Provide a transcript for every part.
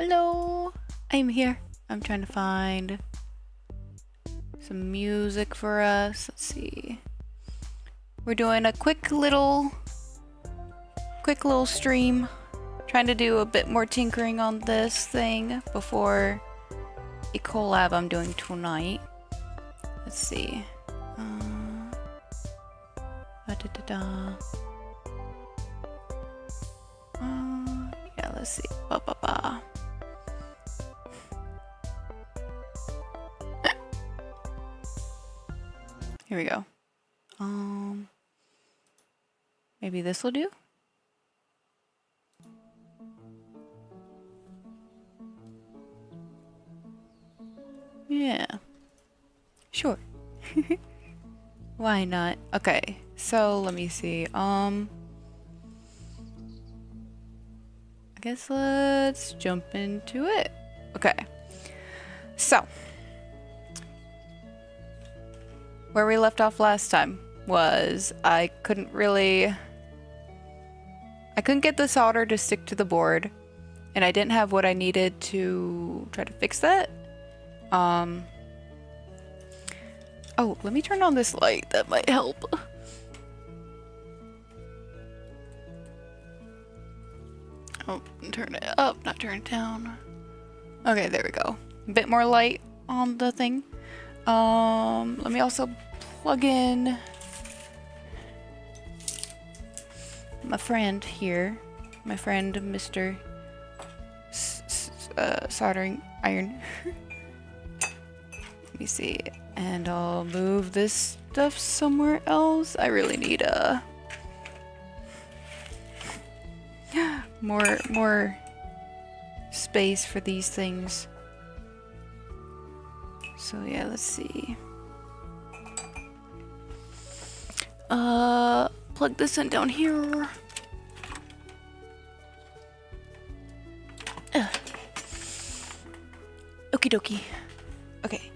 Hello, I'm here. I'm trying to find some music for us. Let's see. We're doing a quick little stream. Trying to do a bit more tinkering on this thing before a collab I'm doing tonight. Let's see. Yeah, let's see. Here we go. Maybe this will do? Yeah. Sure. Why not? Okay, so let me see. I guess let's jump into it. Okay. So, where we left off last time was I couldn't get the solder to stick to the board, and I didn't have what I needed to try to fix that. Oh, let me turn on this light. That might help. Oh, turn it up, not turn it down. Okay, there we go. A bit more light on the thing. Let me also plug in my friend here. My friend, Mr. Soldering Iron. Let me see. And I'll move this stuff somewhere else. I really need more space for these things. So yeah, let's see. Plug this in down here. Okie dokie. Okay.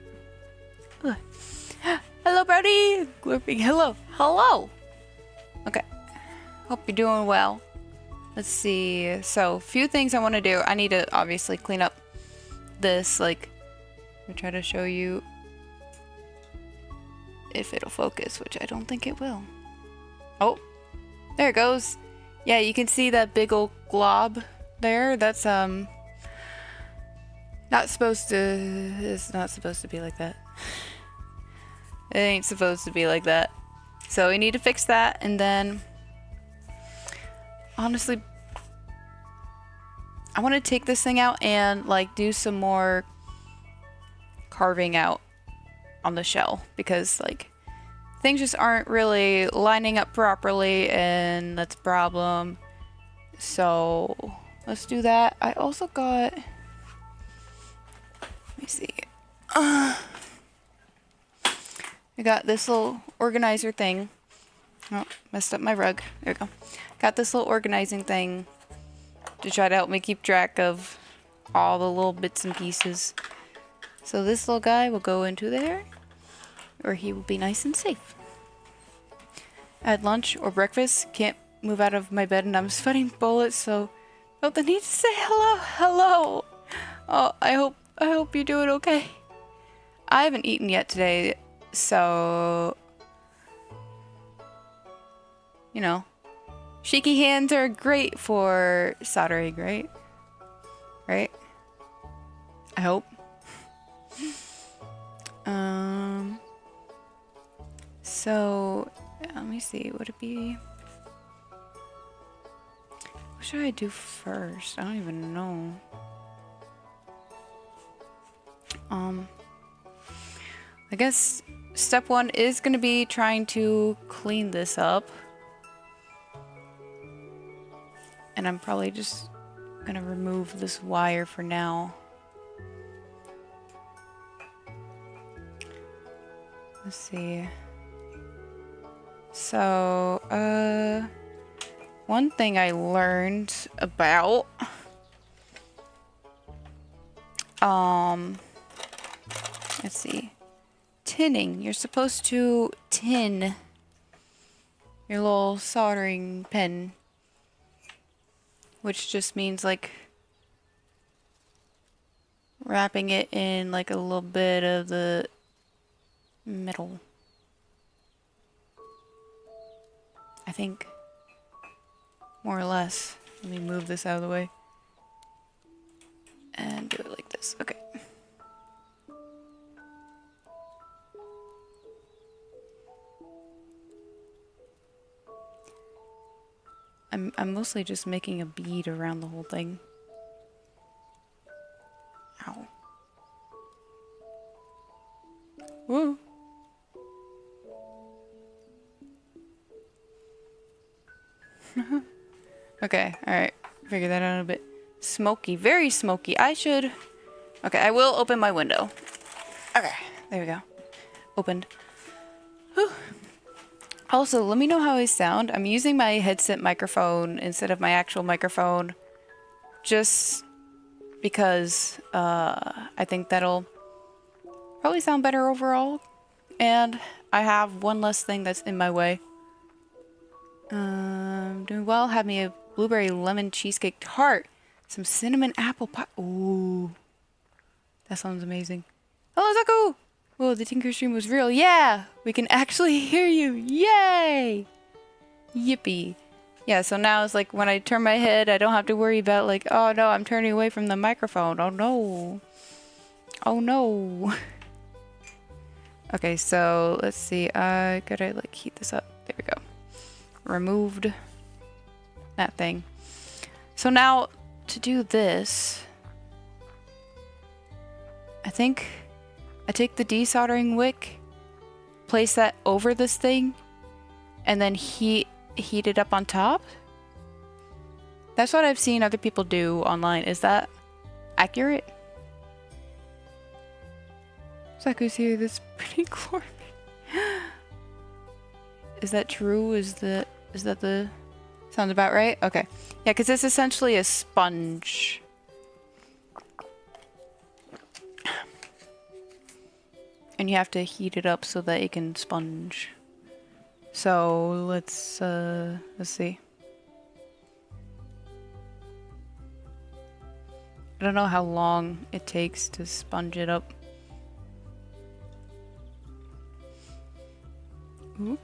Hello, Brody! Glorping, hello! Hello! Okay. Hope you're doing well. Let's see. So, few things I want to do. I need to obviously clean up this, like, let me try to show you if it'll focus, which I don't think it will. Oh, there it goes. Yeah, you can see that big old glob there. That's, it's not supposed to be like that. It ain't supposed to be like that. So we need to fix that, and then honestly I want to take this thing out and like do some more carving out on the shell, because like things just aren't really lining up properly, and that's a problem. So let's do that. I also got, let me see. I got this little organizer thing. Oh, messed up my rug. There we go. Got this little organizing thing to try to help me keep track of all the little bits and pieces. So this little guy will go into there, or he will be nice and safe. At lunch or breakfast, can't move out of my bed and I'm sweating bullets, so felt the need to say hello. Hello. Oh, I hope you're doing okay. I haven't eaten yet today. So, you know, shaky hands are great for soldering, right? Right? I hope. So, let me see, would it be... What should I do first? I don't even know. I guess step one is going to be trying to clean this up. And I'm probably just going to remove this wire for now. Let's see. So, one thing I learned about, let's see. Tinning. You're supposed to tin your little soldering pen, which just means like Wrapping it in like a little bit of the middle. I think. More or less. Let me move this out of the way. And do it like this. Okay. I'm mostly just making a bead around the whole thing. Ow. Woo! Okay, alright. Figure that out a bit. Smoky, very smoky. I should... Okay, I will open my window. Okay, there we go. Opened. Whew. Also, let me know how I sound. I'm using my headset microphone instead of my actual microphone. Just because I think that'll probably sound better overall. And I have one less thing that's in my way. Doing well. Have me a blueberry lemon cheesecake tart. Some cinnamon apple pie. Ooh. That sounds amazing. Hello, Zaku! Whoa, the Tinker stream was real. Yeah! We can actually hear you. Yay! Yippee. Yeah, so now it's like when I turn my head, I don't have to worry about like, oh no, I'm turning away from the microphone. Oh no. Oh no. Okay, so let's see. I gotta like heat this up. There we go. Removed that thing. So now to do this, I think I take the desoldering wick, place that over this thing, and then heat it up on top. That's what I've seen other people do online. Is that accurate? Saku's here. That's pretty glorious. Is that true? Is that the sounds about right? Okay. Yeah, because it's essentially a sponge. And you have to heat it up so that it can sponge. So let's see. I don't know how long it takes to sponge it up. Ooh.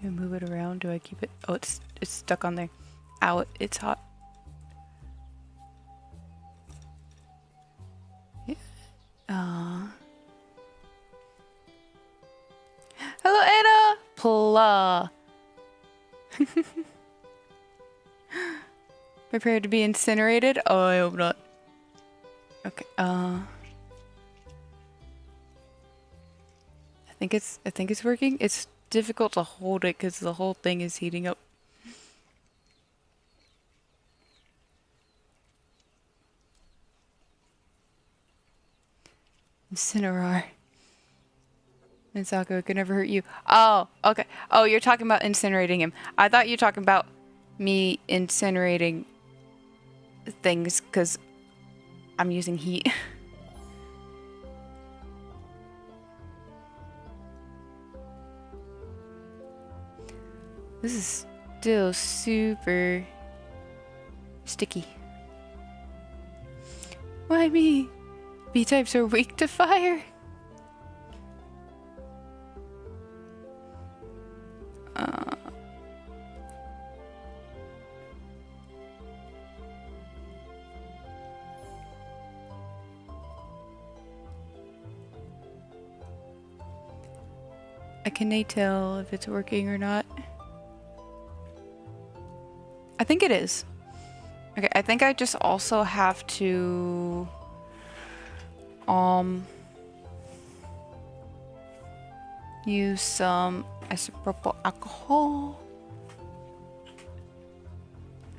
Do I move it around? Do I keep it? Oh, it's stuck on there. Ow, it's hot. Yeah. Hello, Anna! Pla. Prepare to be incinerated? Oh, I hope not. Okay, I think it's working. It's difficult to hold it because the whole thing is heating up. Incinerar. Misako, it could never hurt you. Oh, okay. Oh, you're talking about incinerating him. I thought you were talking about me incinerating things because I'm using heat. This is still super sticky. Why me? B-types are weak to fire. I can tell if it's working or not. I think it is. Okay, I think I just also have to use some isopropyl alcohol.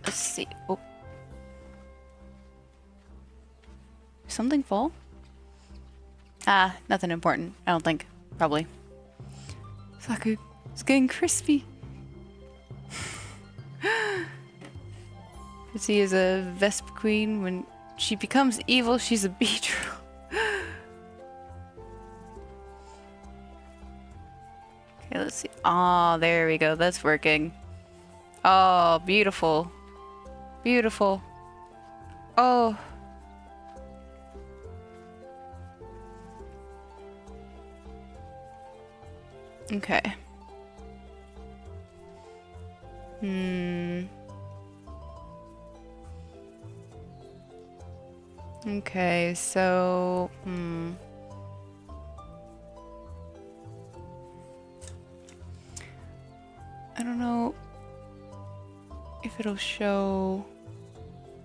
Let's see. Oh. Something fall? Ah, nothing important. I don't think. Probably. Saku, it's getting crispy. She is a Vesp Queen. When she becomes evil, she's a beetroot. Okay, let's see. Oh, there we go. That's working. Oh, beautiful. Beautiful. Oh. Okay. Okay, so, I don't know if it'll show.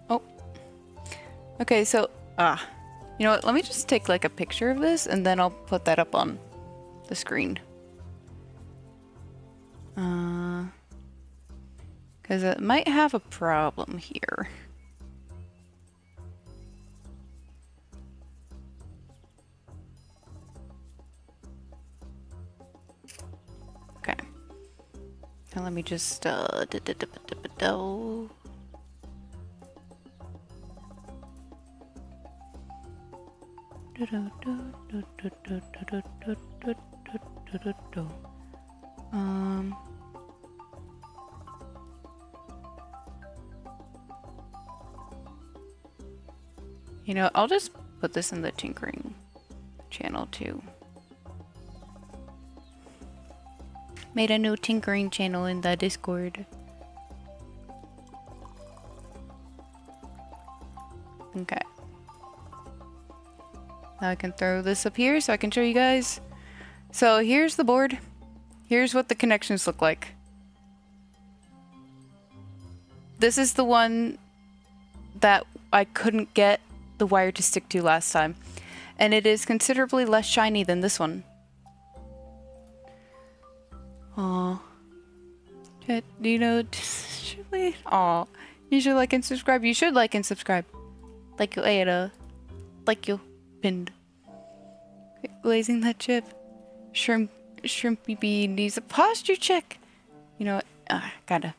Oh. Okay, so, you know what? Let me just take like a picture of this and then I'll put that up on the screen. Because it might have a problem here. Okay. Now let me just, you know, I'll just put this in the tinkering channel too. Made a new tinkering channel in the Discord. Okay. Now I can throw this up here so I can show you guys. So here's the board. Here's what the connections look like. This is the one that I couldn't get the wire to stick to last time. And it is considerably less shiny than this one. Aw. You know, aw. You should like and subscribe. You should like and subscribe. Like you ate a. Like you pinned. Glazing that chip. Shrimpy bee needs a posture check. You know what? Gotta.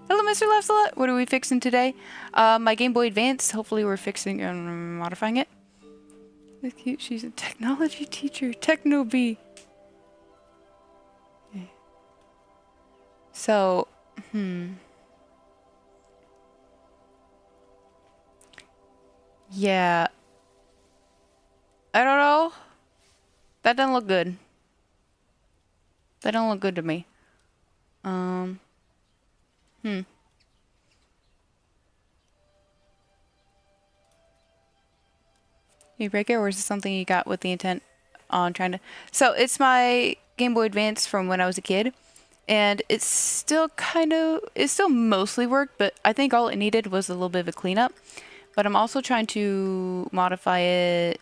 Hello, Mr. Laughs a Lot. What are we fixing today? My Game Boy Advance. Hopefully we're fixing and modifying it. That's cute. She's a technology teacher. Techno bee. Okay. So, yeah. I don't know. That doesn't look good. That don't look good to me. You break it, or is it something you got with the intent on trying to... So, it's my Game Boy Advance from when I was a kid. And it's still it still mostly worked, but I think all it needed was a little bit of a cleanup. But I'm also trying to modify it,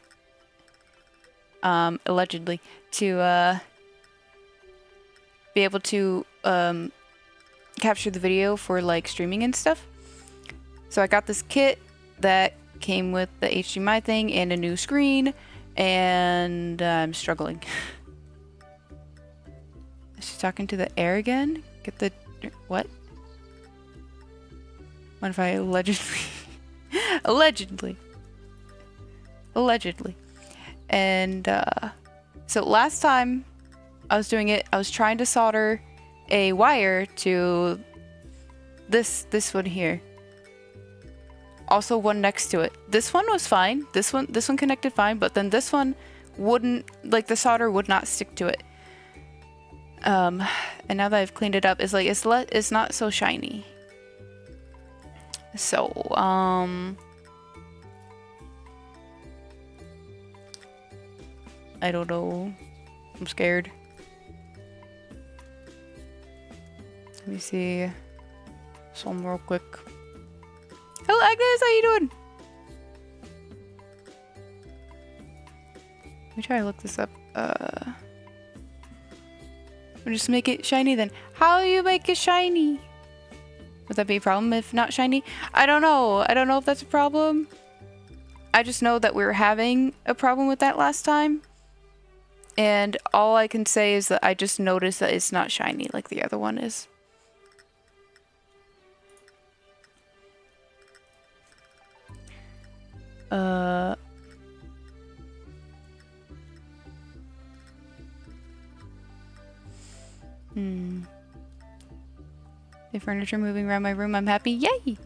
allegedly, to, be able to, capture the video for, like, streaming and stuff. So I got this kit that came with the HDMI thing and a new screen, and I'm struggling. Is she talking to the air again? Get the... What? What if I allegedly... Allegedly. And, so last time I was doing it, I was trying to solder a wire to this one here. Also one next to it. This one was fine. This one connected fine, but then this one wouldn't, like, the solder would not stick to it. And now that I've cleaned it up, it's like, it's not so shiny. So, I don't know. I'm scared. Let me see some real quick. Hello, Agnes, how you doing? Let me try to look this up. We'll just make it shiny then. How do you make it shiny? Would that be a problem if not shiny? I don't know. I don't know if that's a problem. I just know that we were having a problem with that last time. And all I can say is that I just noticed that it's not shiny like the other one is. The furniture moving around my room, I'm happy. Yay!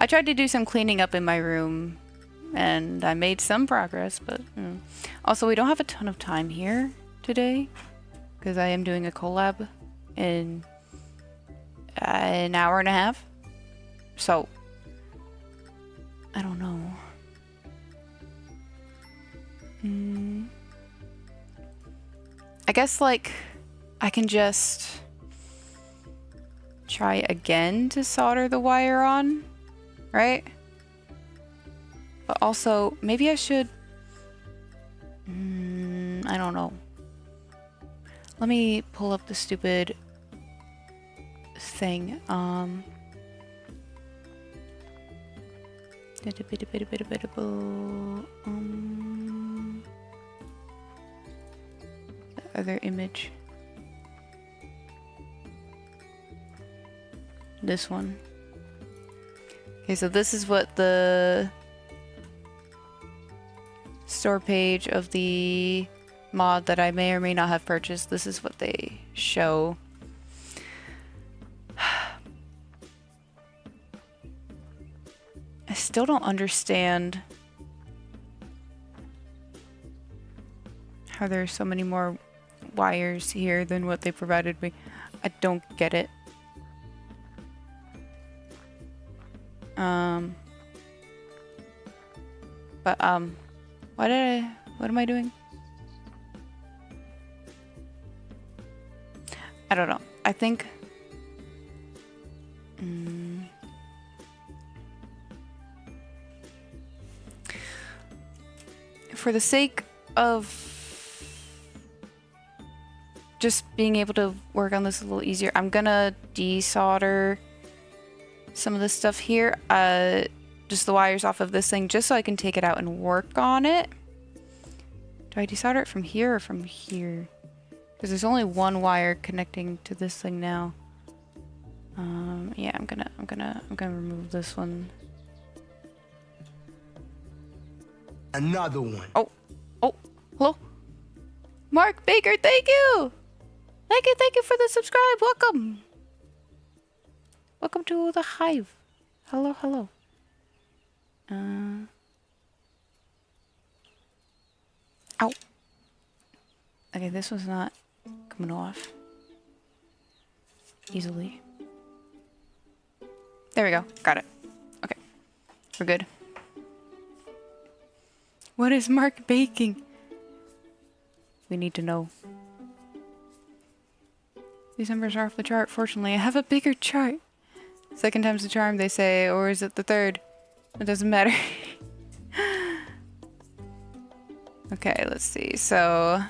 I tried to do some cleaning up in my room, and I made some progress, but also we don't have a ton of time here today because I am doing a collab in an hour and a half. So I don't know. I guess like I can just try again to solder the wire on, right? But also maybe I should, I don't know. Let me pull up the stupid thing. The other image. This one. Okay, so this is what the store page of the mod that I may or may not have purchased. This is what they show. I still don't understand how there's so many more wires here than what they provided me. I don't get it. What am I doing? I don't know. I think for the sake of just being able to work on this a little easier, I'm gonna desolder some of this stuff here, just the wires off of this thing, just so I can take it out and work on it. Do I desolder it from here or from here? Because there's only one wire connecting to this thing now. Yeah, I'm gonna remove this one. Another one. Oh, hello, Mark Baker. Thank you for the subscribe. Welcome to the hive. Hello. Ow. Okay, this one's not coming off easily. There we go. Got it. Okay. We're good. What is Mark baking? We need to know. These numbers are off the chart. Fortunately, I have a bigger chart. Second time's the charm, they say, or is it the third? It doesn't matter. Okay, let's see. So,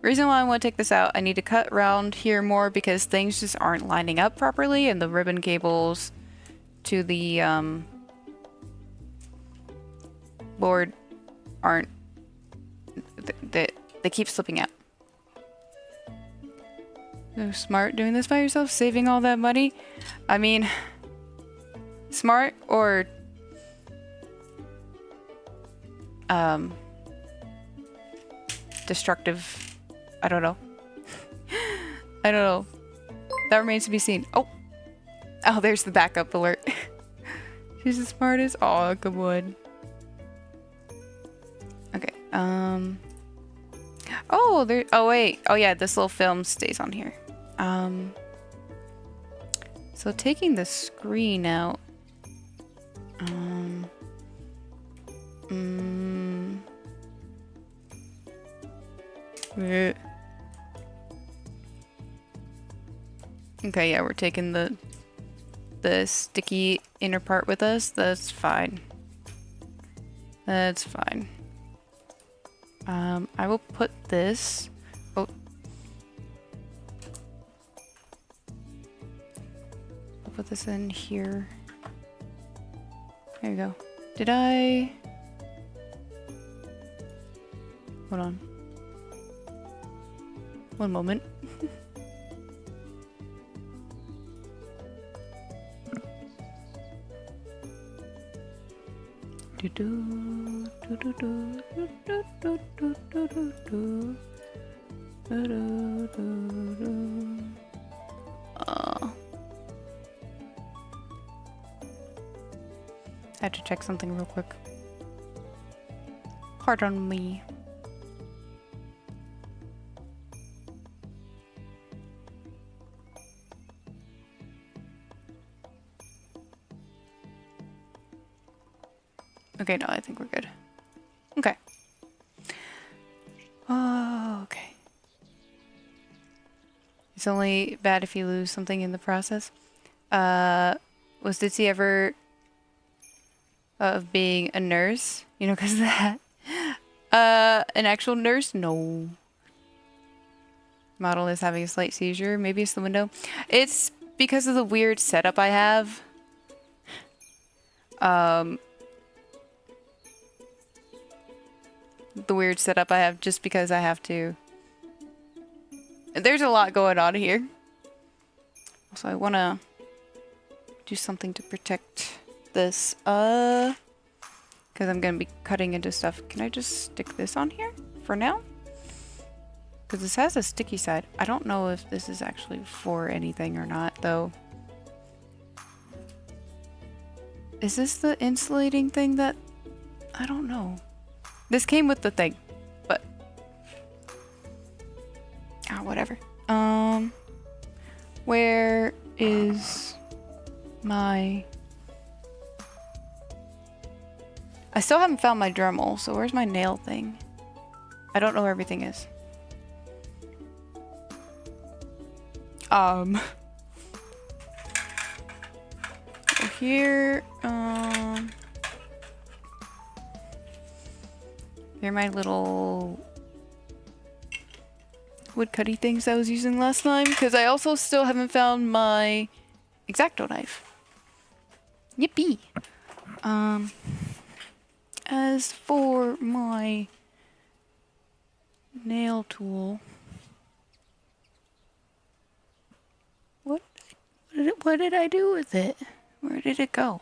reason why I want to take this out, I need to cut around here more because things just aren't lining up properly, and the ribbon cables to the board aren't. They keep slipping out. So smart doing this by yourself, saving all that money. I mean, smart or destructive. I don't know. I don't know. That remains to be seen. Oh, there's the backup alert. She's the smartest. Oh, good one. Okay. Oh, there. Oh wait. Oh yeah, this little film stays on here. So taking the screen out. Okay, yeah, we're taking the sticky inner part with us. That's fine. That's fine. I will put this. Oh. I'll put this in here. There you go. Did I? Hold on. One moment. Had to check something real quick. Pardon me. Okay, no, I think we're good. Okay. Oh, okay. It's only bad if you lose something in the process. Was Ditzy ever of being a nurse? You know, because of that. An actual nurse? No. Model is having a slight seizure. Maybe it's the window. It's because of the weird setup I have. The weird setup I have just because I have to. There's a lot going on here. So I want to do something to protect this. Because I'm going to be cutting into stuff. Can I just stick this on here for now? Because this has a sticky side. I don't know if this is actually for anything or not, though. Is this the insulating thing that... I don't know. This came with the thing, but... ah, whatever. Where is my... I still haven't found my Dremel, so where's my nail thing? I don't know where everything is. Here, here are my little wood cutty things I was using last time, because I also still haven't found my X-Acto knife. Yippee! As for my nail tool, what did I do with it? Where did it go?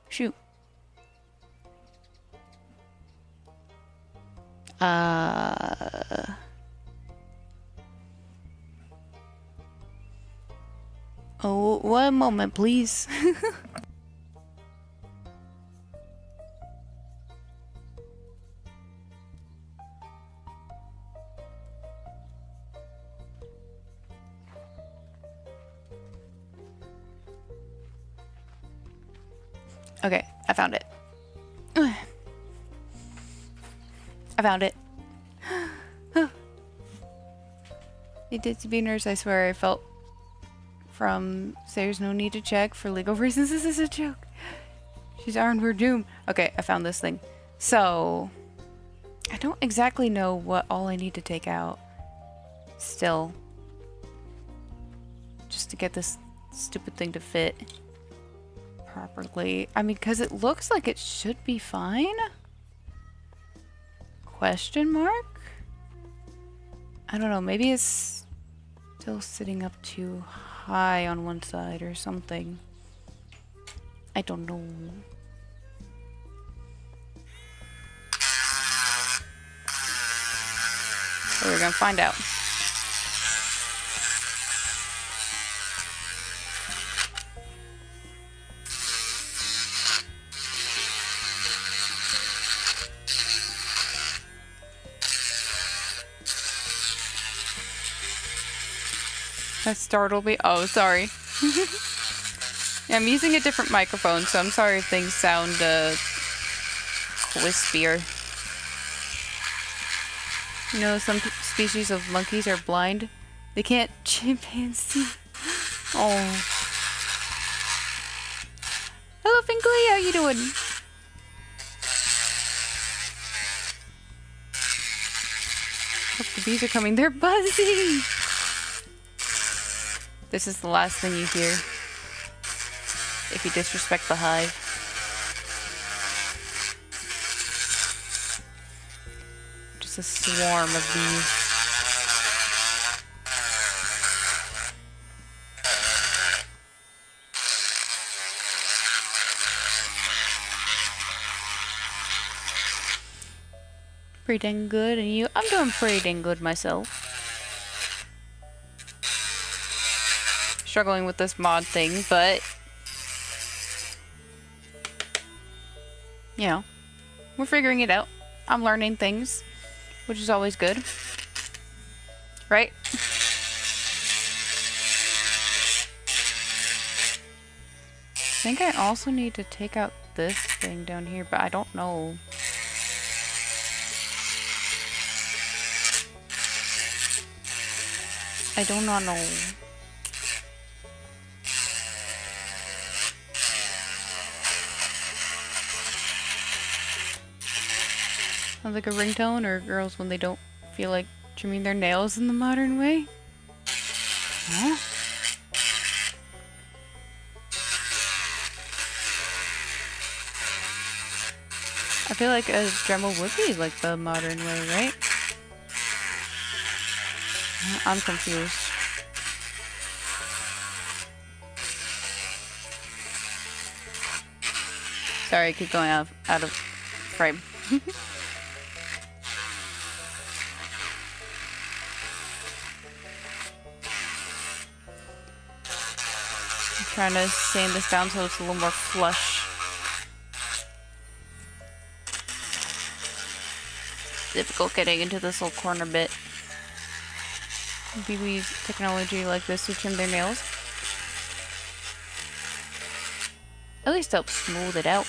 Shoot. Oh, 1 moment, please. Okay, I found it. I found it. It did to be a nurse, I swear. I felt from there's no need to check for legal reasons. This is a joke. She's armed, we're doomed. Okay, I found this thing. So, I don't exactly know what all I need to take out still. Just to get this stupid thing to fit properly. I mean, because it looks like it should be fine. Question mark? I don't know, maybe it's still sitting up too high on one side or something. I don't know. So we're gonna find out. That startled me. Oh, sorry. Yeah, I'm using a different microphone, so I'm sorry if things sound wispier. You know, some species of monkeys are blind. They can't chimpanzee. Oh. Hello, Finkley. How you doing? Hope the bees are coming. They're buzzing. This is the last thing you hear if you disrespect the hive. Just a swarm of bees. Pretty dang good, and you? I'm doing pretty dang good myself. struggling with this mod thing, but you know, we're figuring it out. I'm learning things, which is always good. Right? I think I also need to take out this thing down here, but I don't know. I do not know. Sounds like a ringtone, or girls when they don't feel like trimming their nails in the modern way. Huh? I feel like a Dremel would be like the modern way, right? I'm confused. Sorry, I keep going out of frame. I'm trying to sand this down so it's a little more flush. Difficult getting into this little corner bit. People use technology like this to trim their nails. At least help smooth it out.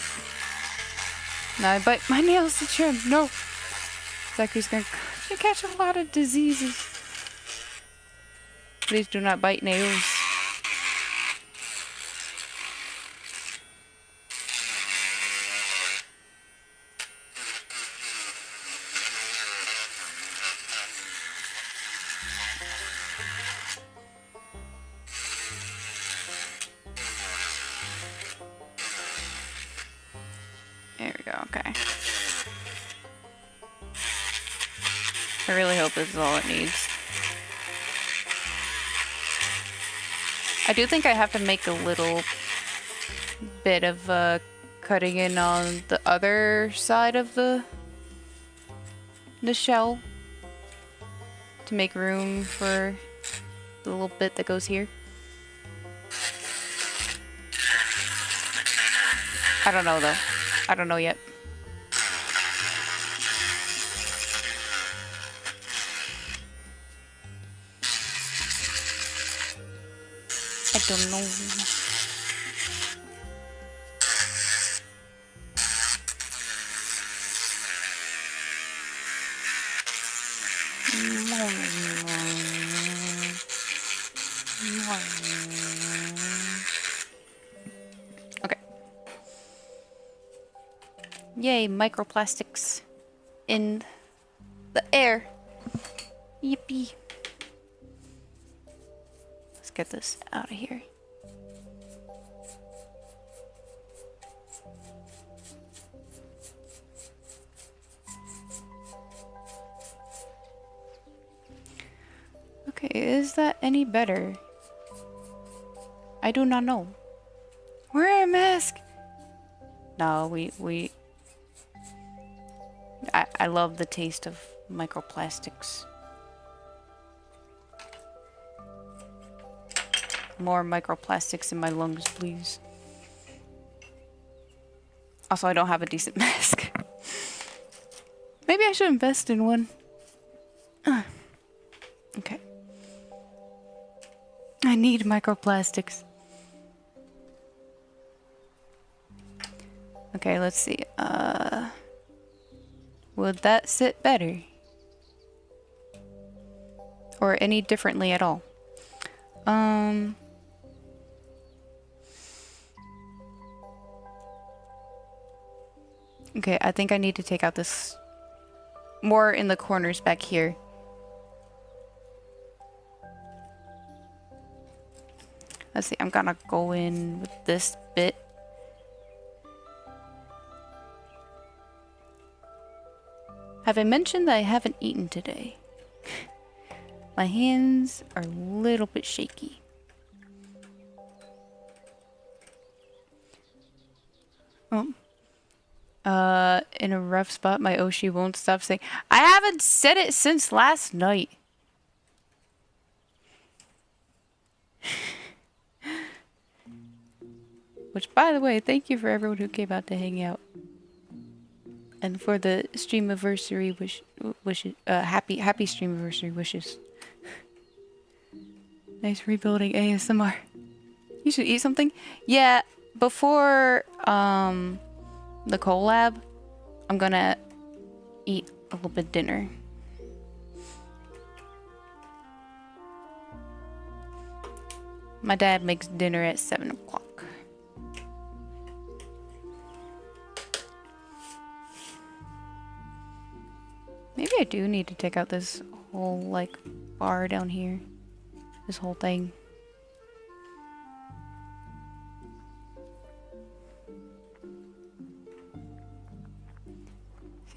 Now I bite my nails to trim. No! Zaku's gonna catch a lot of diseases. Please do not bite nails. There we go, okay. I really hope this is all it needs. I do think I have to make a little bit of cutting in on the other side of the shell to make room for the little bit that goes here. I don't know though. I don't know yet. I don't know. Okay. Yay, microplastics in the air. Yippee. Let's get this out of here. Okay, is that any better? I do not know. Wear a mask! No, I love the taste of microplastics. More microplastics in my lungs, please. Also, I don't have a decent mask. Maybe I should invest in one. Okay. I need microplastics. Okay, let's see. Would that sit better? Or any differently at all? Okay, I think I need to take out this more in the corners back here. Let's see, I'm gonna go in with this bit. Have I mentioned that I haven't eaten today? My hands are a little bit shaky. Oh. In a rough spot, my Oshi won't stop saying, I haven't said it since last night. Which, by the way, thank you for everyone who came out to hang out. And for the streamiversary wishes, happy streamiversary wishes. Nice rebuilding ASMR. You should eat something? Yeah, before the collab, I'm gonna eat a little bit of dinner. My dad makes dinner at 7 o'clock. Maybe I do need to take out this whole, like, bar down here. This whole thing.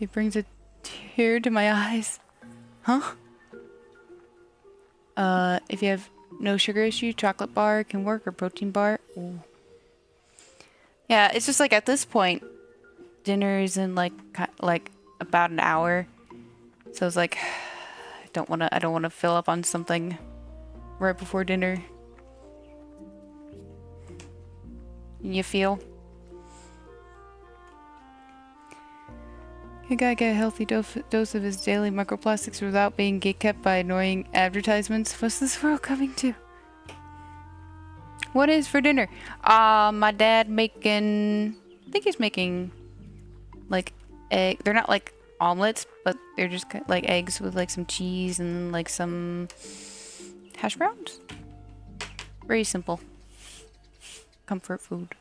It brings a tear to my eyes. Huh? If you have no sugar issue, chocolate bar can work, or protein bar. Ooh. Yeah, it's just like at this point, dinner is in like about an hour. So it's like, I don't wanna fill up on something right before dinner. You feel? You gotta get a healthy dose of his daily microplastics without being gatekept by annoying advertisements. What's this world coming to? What is for dinner? My dad making... I think he's making, like, egg... They're not, like, omelets, but they're just, like, eggs with, like, some cheese and, like, some hash browns. Very simple. Comfort food.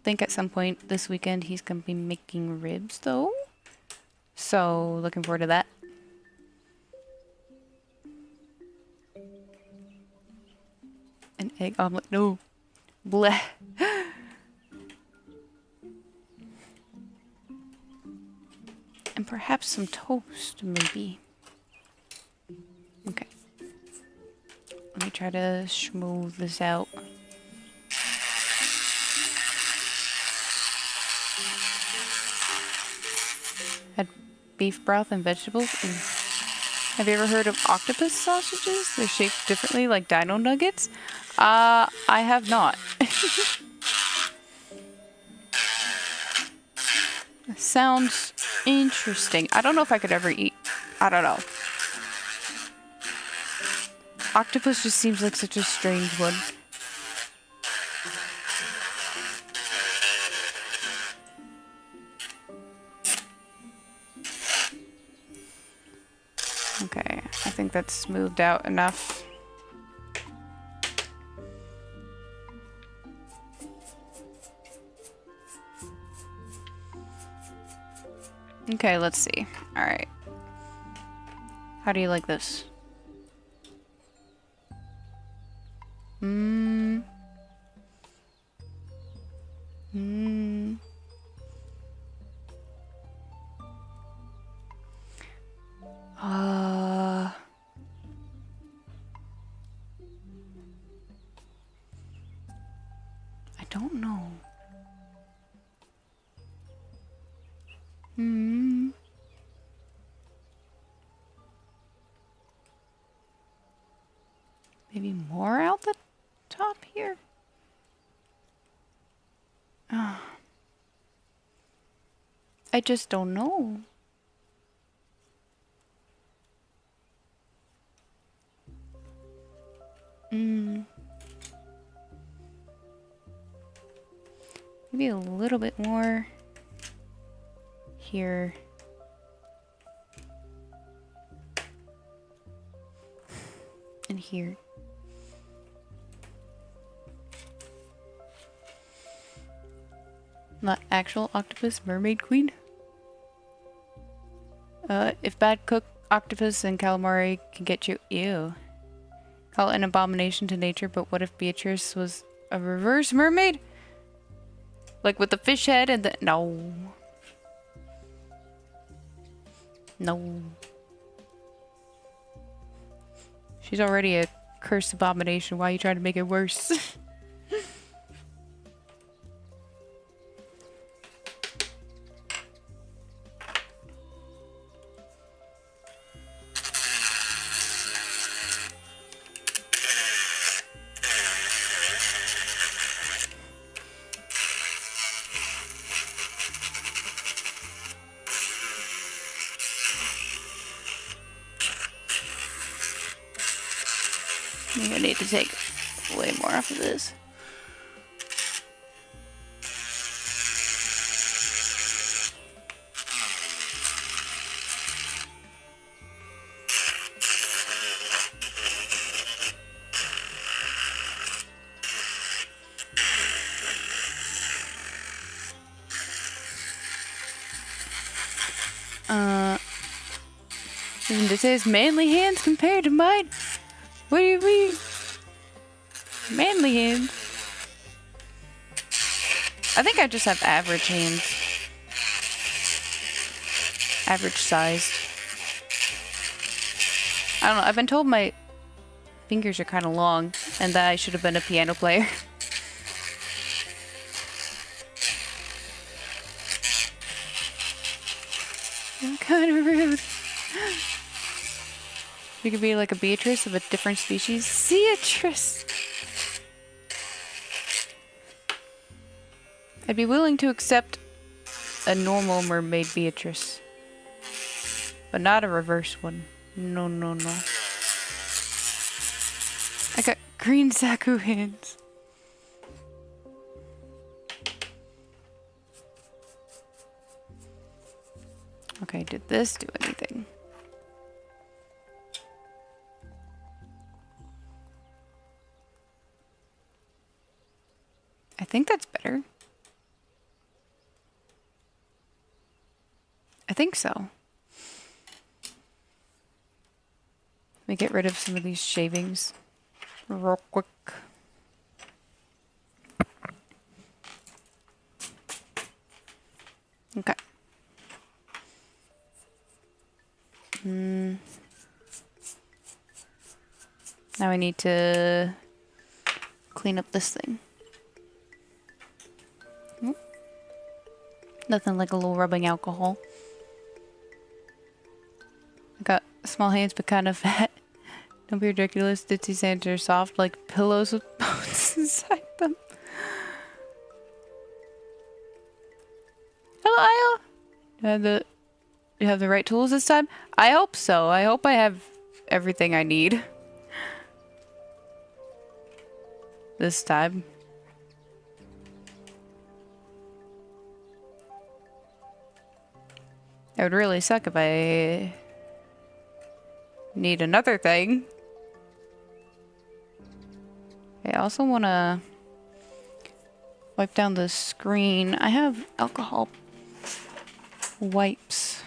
Think at some point this weekend he's gonna be making ribs though, so looking forward to that. An egg omelet, no. Bleh. And perhaps some toast, maybe. Okay. Let me try to smooth this out. Had beef broth and vegetables. Ooh. Have you ever heard of octopus sausages? They're shaped differently, like dino nuggets. I have not. Sounds interesting. I don't know if I could ever eat. I don't know. Octopus just seems like such a strange one. Okay, I think that's smoothed out enough. Okay, let's see. Alright. How do you like this? I don't know. Maybe more out the top here? I just don't know. Maybe a little bit more here. And here. Not actual octopus, mermaid queen. If bad cooked octopus and calamari can get you, ew. Call it an abomination to nature, but what if Beatrice was a reverse mermaid? Like with the fish head and the... No. No. She's already a cursed abomination. Why are you trying to make it worse? I'm gonna need to take way more off of this. And it says manly hands compared to mine. What do you mean? Manly hands? I think I just have average hands. Average size. I don't know, I've been told my fingers are kind of long and that I should have been a piano player. I'm kind of rude. You could be like a Beatrice of a different species. Beatrice! I'd be willing to accept a normal mermaid Beatrice. But not a reverse one. No, no, no. I got green Zaku hands. Okay, did this do anything? I think that's better. I think so. Let me get rid of some of these shavings real quick. Okay. Now I need to clean up this thing. Nothing like a little rubbing alcohol. I got small hands but kind of fat. Don't be ridiculous. Ditsy's hands are soft like pillows with bones inside them. Hello, Io. You have the right tools this time? I hope so. I hope I have everything I need. This time. It would really suck if I need another thing. I also want to wipe down the screen. I have alcohol wipes.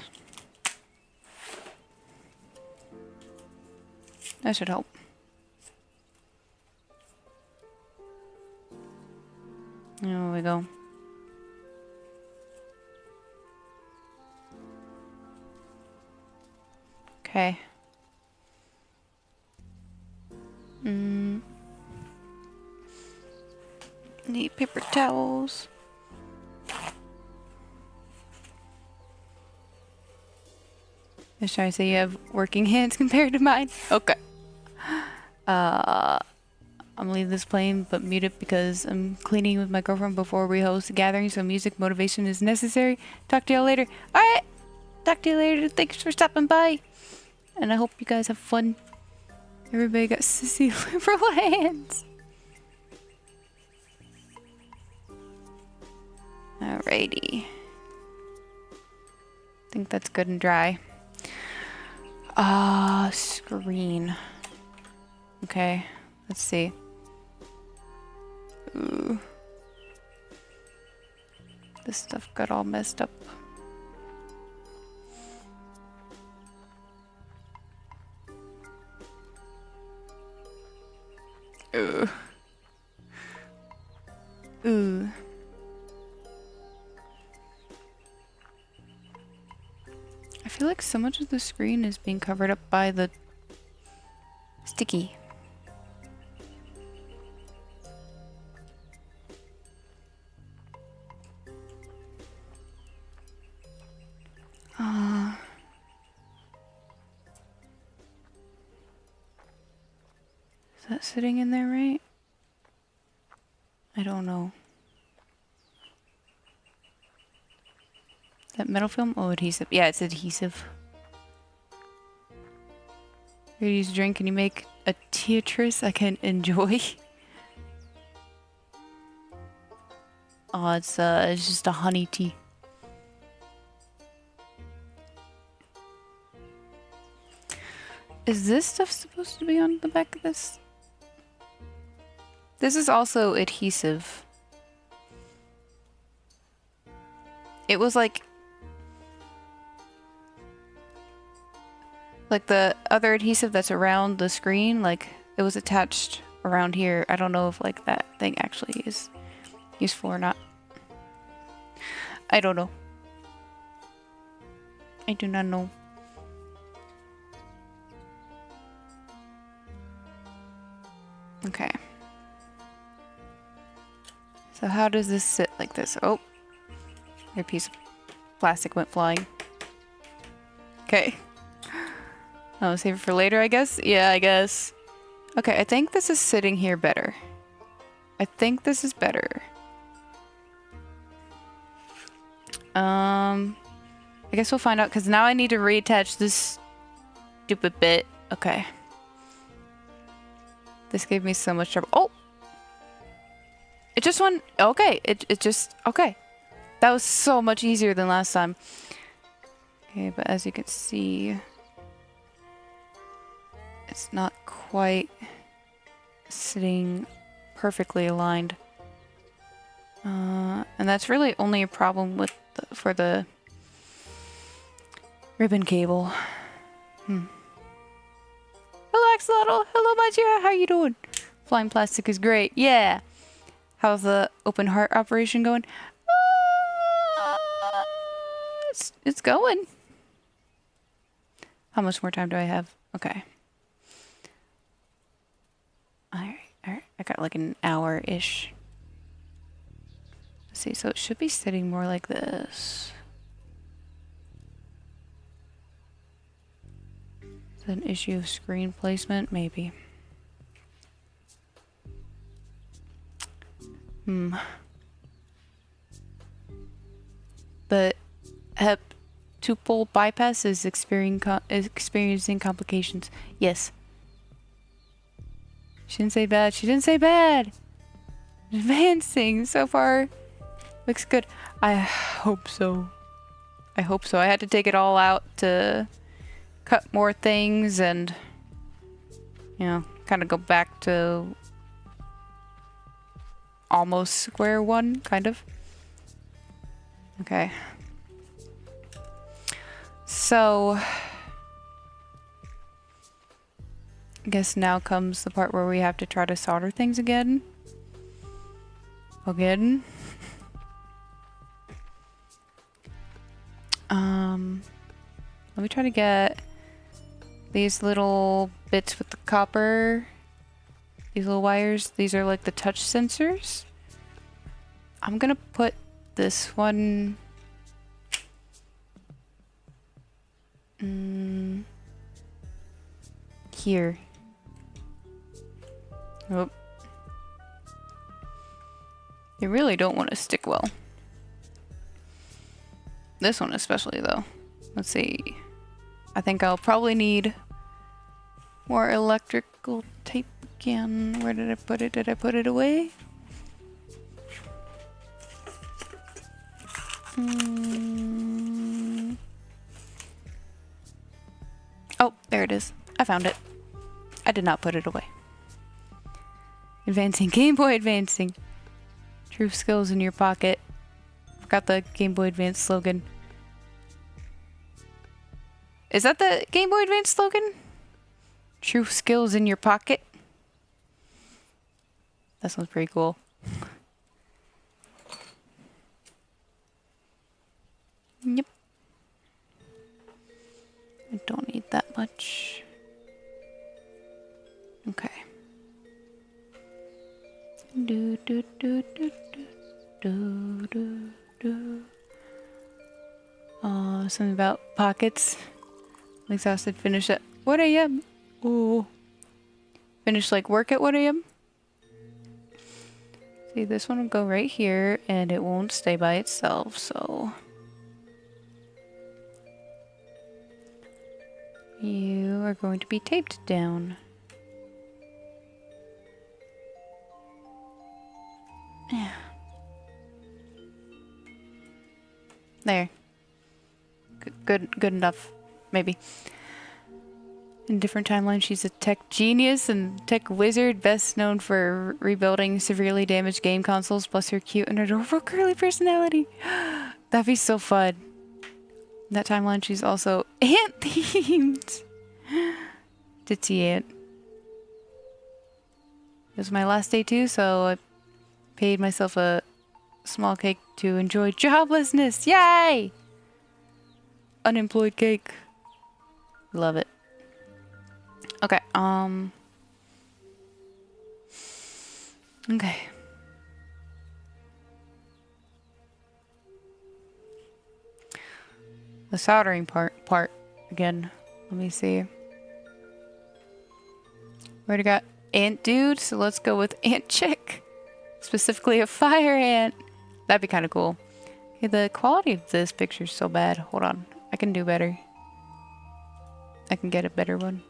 That should help. There we go. Okay. Need paper towels. I was trying to say you have working hands compared to mine. Okay. I'm gonna leave this playing but mute it because I'm cleaning with my girlfriend before we host a gathering, so music motivation is necessary. Talk to y'all later. Alright! Talk to you later. Thanks for stopping by. And I hope you guys have fun. Everybody got sissy liberal hands. Alrighty. Think that's good and dry. Screen. Okay, let's see. Ooh. This stuff got all messed up. Ooh. Ooh. I feel like so much of the screen is being covered up by the sticky. Is that sitting in there right? I don't know. Is that metal film? Oh, adhesive. Yeah, it's adhesive. Ready to use a drink? Can you make a Teatrice I can enjoy. Oh, it's just a honey tea. Is this stuff supposed to be on the back of this? This is also adhesive. It was like the other adhesive that's around the screen, like it was attached around here. I don't know if like that thing actually is useful or not. I don't know. I do not know. Okay. So how does this sit like this? Oh, your piece of plastic went flying. Okay. I'll save it for later, I guess? Yeah, I guess. Okay, I think this is sitting here better. I think this is better. I guess we'll find out, because now I need to reattach this stupid bit. Okay. This gave me so much trouble. Oh! It just went... Okay, it just... Okay. That was so much easier than last time. Okay, but as you can see... It's not quite sitting perfectly aligned. And that's really only a problem with for the ribbon cable. Hello, Axolotl. Hello, my dear. How you doing? Flying plastic is great. Yeah. How's the open heart operation going? It's going. How much more time do I have? Okay. Alright. I got like an hour-ish. Let's see, so it should be sitting more like this. Is that an issue of screen placement? Maybe. The hep-tuple bypass is experiencing complications. Yes. She didn't say bad. She didn't say bad. Advancing so far. Looks good. I hope so. I hope so. I had to take it all out to cut more things and, you know, kind of go back to almost square one, kind of. Okay. So... I guess now comes the part where we have to try to solder things again. Let me try to get these little bits with the copper. These little wires. These are like the touch sensors. I'm gonna put this one... here. Oh. You really don't want to stick well. This one especially, though. Let's see. I think I'll probably need more electrical tape again. Where did I put it? Did I put it away? Oh, there it is. I found it. I did not put it away. Advancing. Game Boy Advancing. True skills in your pocket. Forgot the Game Boy Advance slogan. Is that the Game Boy Advance slogan? True skills in your pocket. That sounds pretty cool. Yep. I don't need that much. Okay. Do do do do do do do. Oh, something about pockets. I'm exhausted. Finish at what a.m. Ooh. Finish like work at what a.m. See, this one will go right here, and it won't stay by itself. So you are going to be taped down. There. Good enough. Maybe. In different timelines, she's a tech genius and tech wizard, best known for rebuilding severely damaged game consoles, plus her cute and adorable curly personality. That'd be so fun. In that timeline, she's also ant-themed. Ditzy ant. It was my last day too, so I paid myself a small cake to enjoy joblessness. Yay! Unemployed cake. Love it. Okay, okay. The soldering part again. Let me see. We already got ant dude, so let's go with ant chick. Specifically a fire ant. That'd be kind of cool. Okay, the quality of this picture's so bad. Hold on. I can do better. I can get a better one.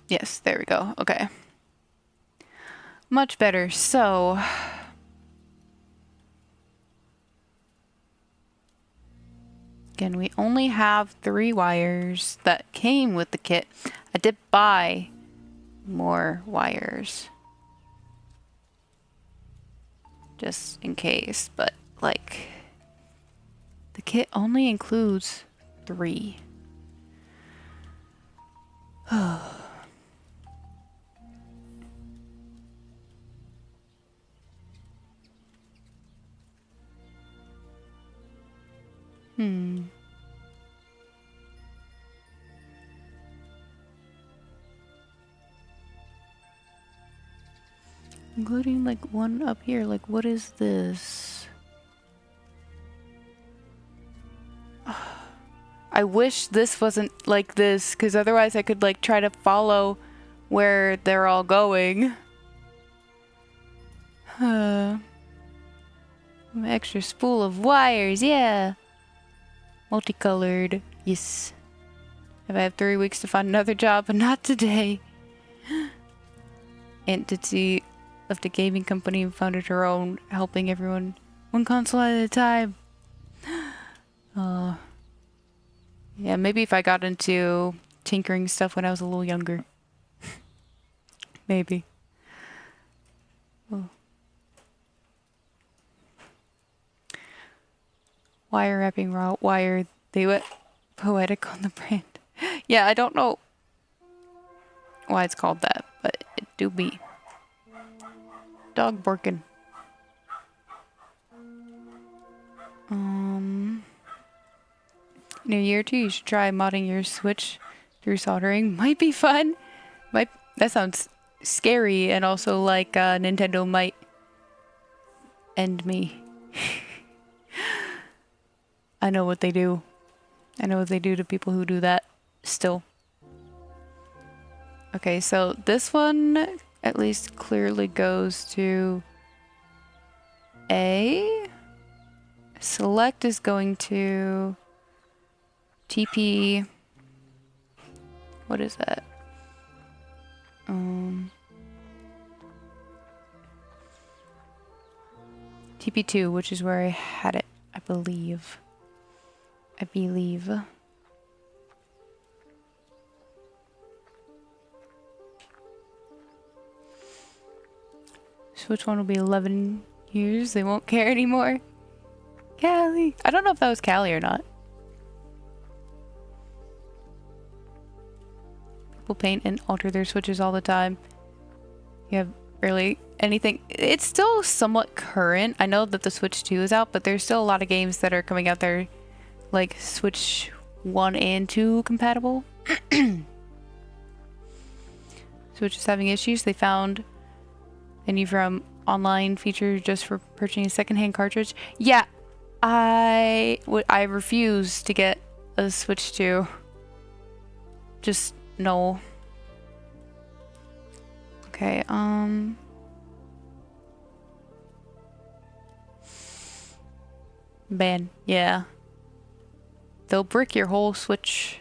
Yes, there we go. Okay. Much better. So, again, we only have 3 wires that came with the kit. I did buy more wires. Just in case, but like the kit only includes 3. Including like one up here. Like, what is this? I wish this wasn't like this, because otherwise I could like try to follow where they're all going. An extra spool of wires, yeah. Multicolored, yes. If I have 3 weeks to find another job, but not today. Entity left a gaming company and founded her own, helping everyone one console at a time. Yeah, maybe if I got into tinkering stuff when I was a little younger. Maybe. Oh. Wire wrapping raw wire. They went poetic on the brand. Yeah, I don't know why it's called that, but it do be. Dog barking. In a year or 2, you should try modding your Switch through soldering. Might be fun. That sounds scary, and also like Nintendo might end me. I know what they do. I know what they do to people who do that still. Okay, so this one at least clearly goes to A. Select is going to TP. What is that? TP2, which is where I had it, I believe. So which one will be 11 years? They won't care anymore. Callie. I don't know if that was Callie or not. People paint and alter their Switches all the time. You have barely anything. It's still somewhat current. I know that the Switch 2 is out, but there's still a lot of games that are coming out there like Switch 1 and 2 compatible. Switch is having issues. They found a new from online feature just for purchasing a secondhand cartridge. Yeah, I refuse to get a Switch 2. Just no. Okay, ban. Yeah. They'll brick your whole Switch.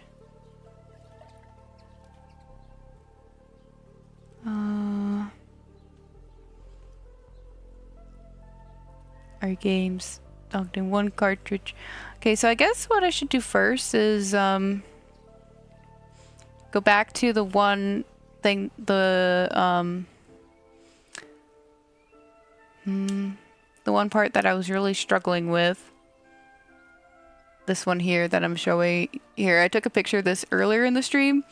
Our games docked in one cartridge. Okay, so I guess what I should do first is go back to the one thing, the one part that I was really struggling with. This one here that I'm showing here. I took a picture of this earlier in the stream.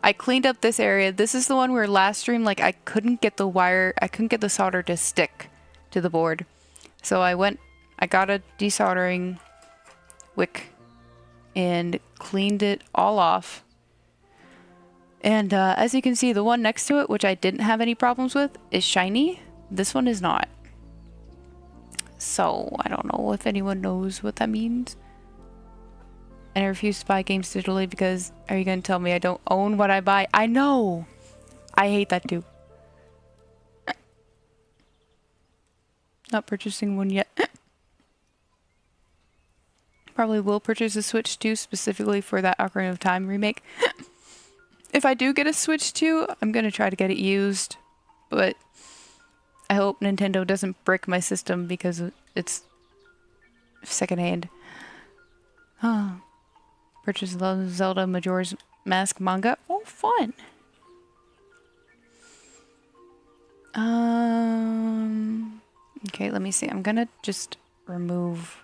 I cleaned up this area. This is the one where last stream, like, I couldn't get the solder to stick to the board. So I got a desoldering wick and cleaned it all off. And as you can see, the one next to it, which I didn't have any problems with, is shiny. This one is not. So I don't know if anyone knows what that means. And I refuse to buy games digitally because are you going to tell me I don't own what I buy? I know! I hate that too. Not purchasing one yet. Probably will purchase a Switch 2 specifically for that Ocarina of Time remake. If I do get a Switch 2, I'm going to try to get it used. But I hope Nintendo doesn't brick my system because it's secondhand. Oh. Purchase Zelda Majora's Mask manga. Oh, fun. Okay, let me see. I'm gonna just remove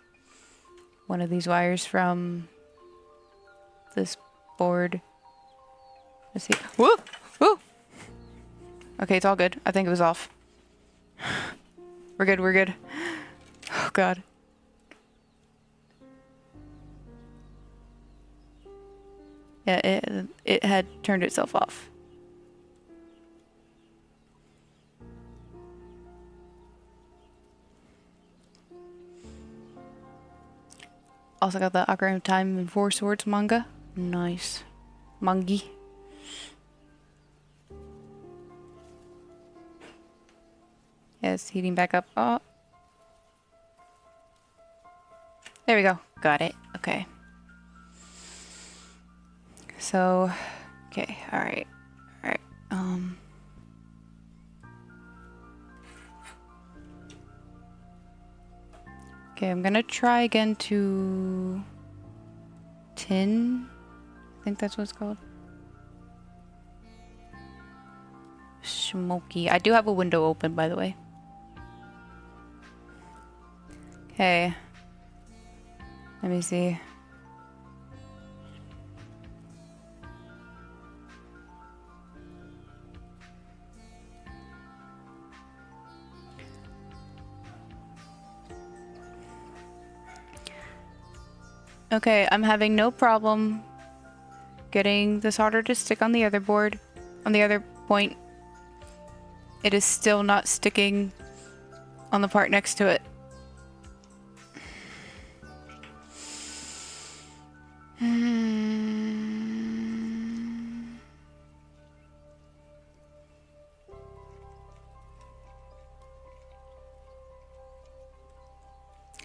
one of these wires from this board. Let's see. Whoa! Whoa! Okay, it's all good. I think it was off. We're good, we're good. Oh, God. Yeah, it had turned itself off. Also got the Ocarina of Time and Four Swords manga. Nice. Mangi. Yeah, it's heating back up. Oh. There we go. Got it. Okay. So, okay, alright. Alright. Okay, I'm gonna try again to tin. I think that's what it's called. Smoky. I do have a window open, by the way. Okay. Let me see. Okay, I'm having no problem getting the solder to stick on the other board, on the other point. It is still not sticking on the part next to it.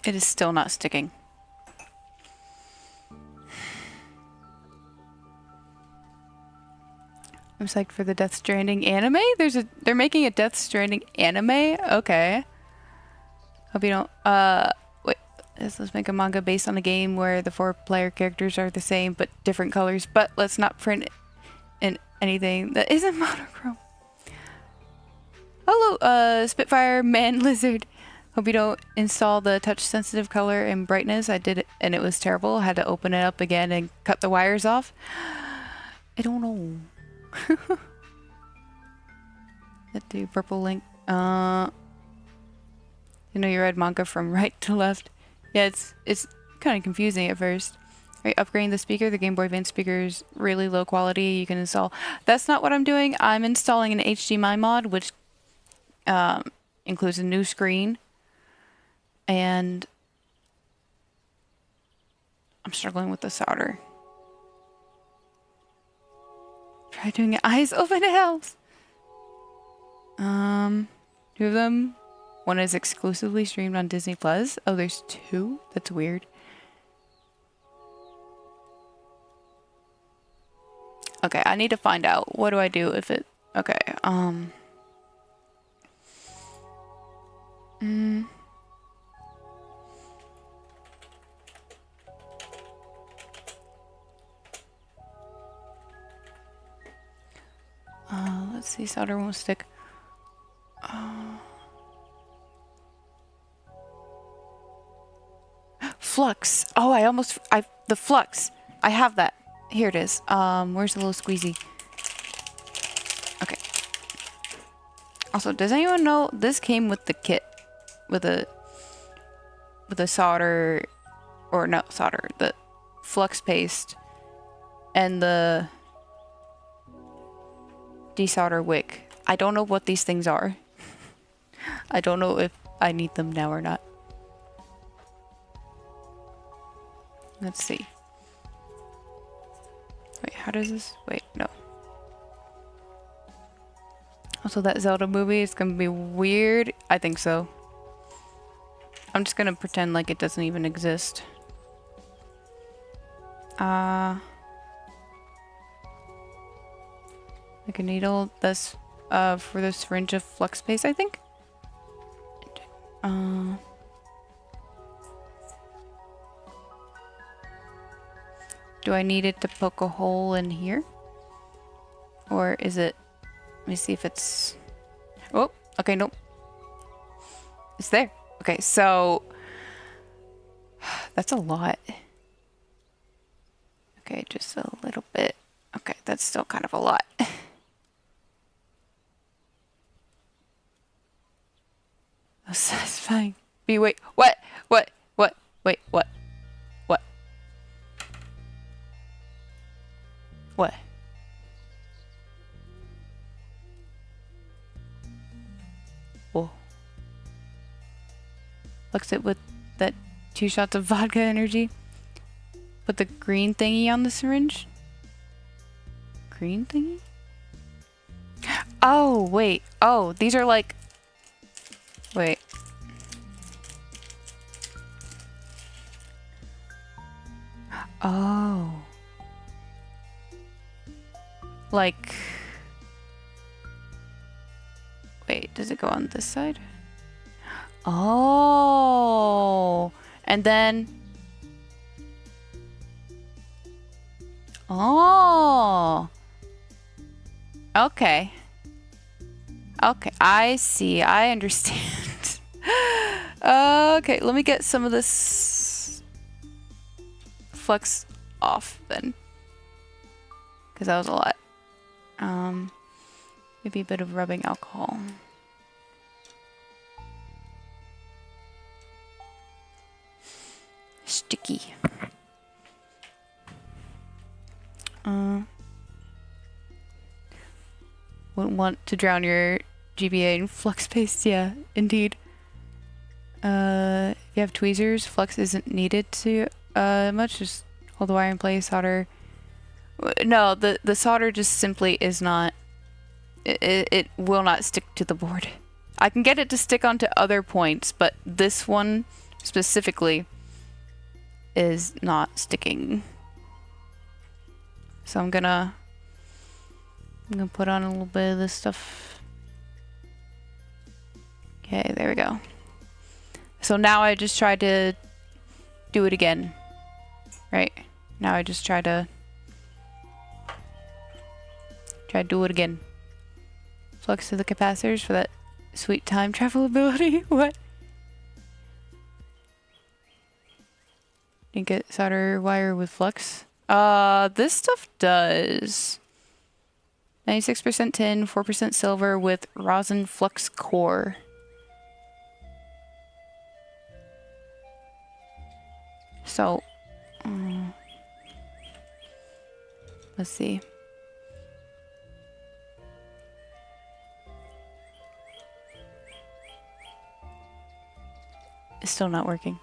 It is still not sticking. I'm psyched for the Death Stranding anime. They're making a Death Stranding anime. Okay. Hope you don't. Wait. Let's make a manga based on a game where the 4-player characters are the same but different colors. But let's not print in anything that isn't monochrome. Hello, Spitfire Man Lizard. Hope you don't install the touch-sensitive color and brightness. I did it and it was terrible. I had to open it up again and cut the wires off. I don't know. That do purple link. You know you read manga from right to left. Yeah, it's kind of confusing at first. Right, upgrading the speaker. The Game Boy Advance speaker is really low quality. You can install. That's not what I'm doing. I'm installing an HDMI mod, which includes a new screen. And I'm struggling with the solder. Try doing it. Eyes open, it helps. 2 of them. One is exclusively streamed on Disney Plus. Oh, there's 2? That's weird. Okay, I need to find out. What do I do if it... Okay, see, solder won't stick. Flux. Oh, the flux. I have that. Here it is. Where's the little squeezy? Okay. Also, does anyone know this came with the kit? With a solder, or no, solder, the flux paste and the desolder wick. I don't know what these things are. I don't know if I need them now or not. Let's see. Wait, how does this? Wait, no. Also, that Zelda movie is gonna be weird. I think so. I'm just gonna pretend like it doesn't even exist. Like a needle. That's for the syringe of flux paste, I think. Do I need it to poke a hole in here? Or is it... Let me see if it's... Oh, okay, nope. It's there. Okay, so... That's a lot. Okay, just a little bit. Okay, that's still kind of a lot. That's satisfying. Wait, what? What? Wait, what? What? What? Whoa. Looks it with that 2 shots of vodka energy. Put the green thingy on the syringe. Green thingy? Oh, wait. Oh, these are like... Wait. Oh. Like... Wait, does it go on this side? Oh. And then... Oh. Okay. Okay, I see. I understand. Okay, let me get some of this flux off then. Because that was a lot. Maybe a bit of rubbing alcohol. Sticky. Wouldn't want to drown your GBA in flux paste. Yeah, indeed. If you have tweezers, flux isn't needed to much. Just hold the wire in place, solder. No, the solder just simply is not. It will not stick to the board. I can get it to stick onto other points, but this one specifically is not sticking. So I'm gonna put on a little bit of this stuff. Okay, there we go. So now I just try to do it again. Right? Now I just try to do it again. Flux to the capacitors for that sweet time travel ability. What? Didn't get solder wire with flux. This stuff does 96% tin, 4% silver with rosin flux core. So, let's see. It's still not working.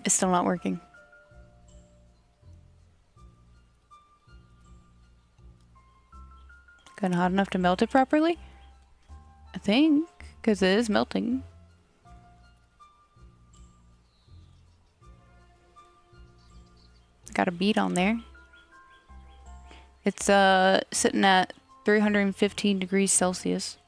It's still not working. Kinda hot enough to melt it properly? I think, because it is melting. Got a bead on there. It's sitting at 315 degrees Celsius.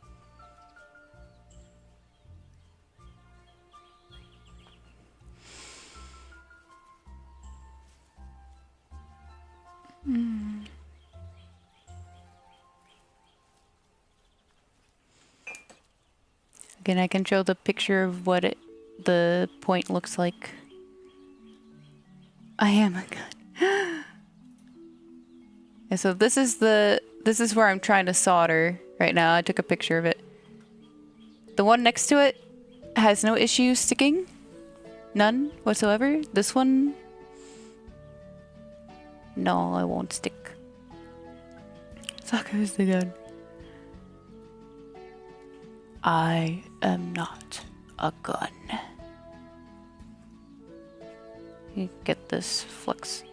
Again, I can show the picture of what the point looks like. I am a gun. And so this is where I'm trying to solder right now. I took a picture of it. The one next to it has no issues sticking. None whatsoever. This one, no, it won't stick. Soccer is the gun. I am not a gun. You get this flex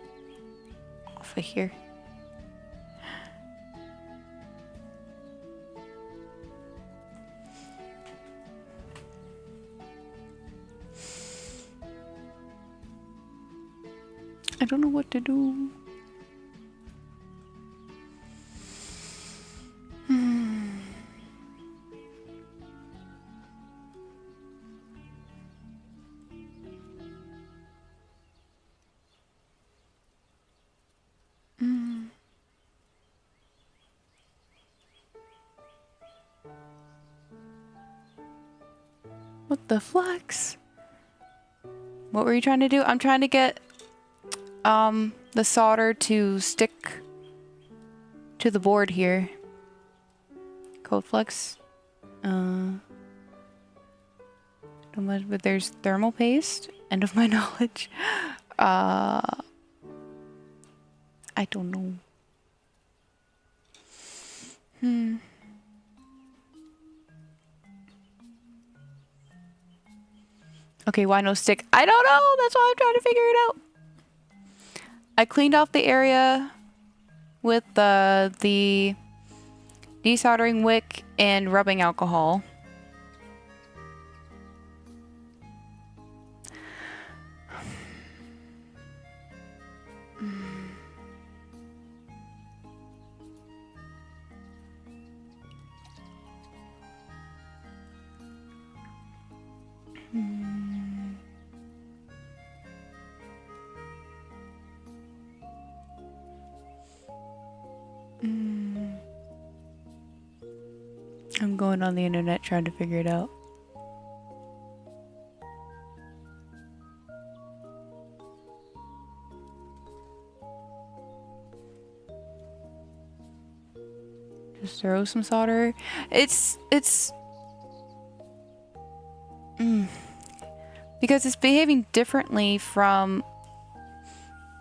off of here. I don't know what to do. What the flex? What were you trying to do? I'm trying to get the solder to stick to the board here. Cold flex. Don't mind, but there's thermal paste. End of my knowledge. I don't know. Okay, why no stick? I don't know. That's why I'm trying to figure it out. I cleaned off the area with the desoldering wick and rubbing alcohol. I'm going on the internet trying to figure it out. Just throw some solder. It's because it's behaving differently from,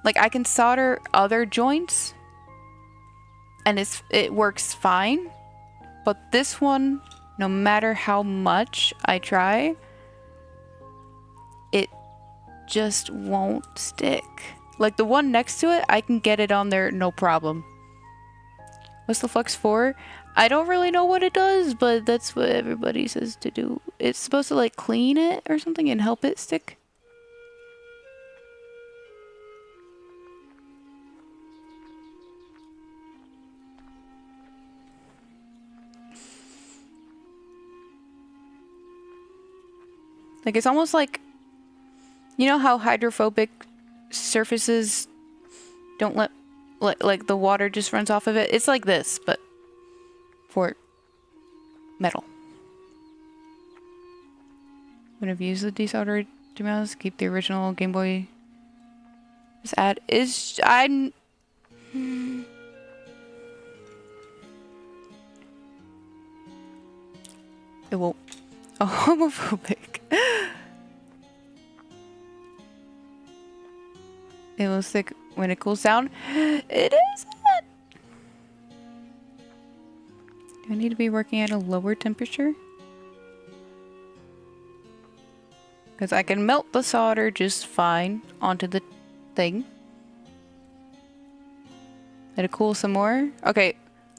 like, I can solder other joints and it works fine. But this one, no matter how much I try, it just won't stick. Like the one next to it, I can get it on there, no problem. What's the flex for? I don't really know what it does, but that's what everybody says to do. It's supposed to like clean it or something and help it stick. Like, it's almost like, you know how hydrophobic surfaces don't let like the water just runs off of it? It's like this, but for metal. When I've used the desoldered mouse, keep the original Game Boy. This ad is I'm. It won't. Oh, homophobic. It will stick when it cools down. It isn't. Do I need to be working at a lower temperature? Because I can melt the solder just fine onto the thing. Let it cool some more. Okay,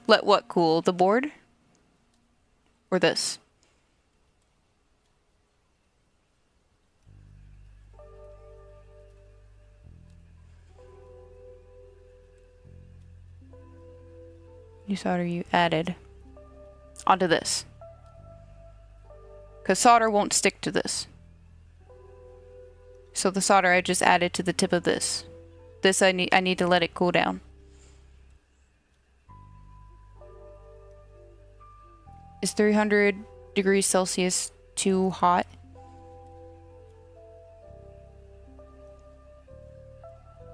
let what cool? The board? Or this? New solder you added onto this. Because solder won't stick to this. So the solder I just added to the tip of this. This I need to let it cool down. Is 300 degrees Celsius too hot.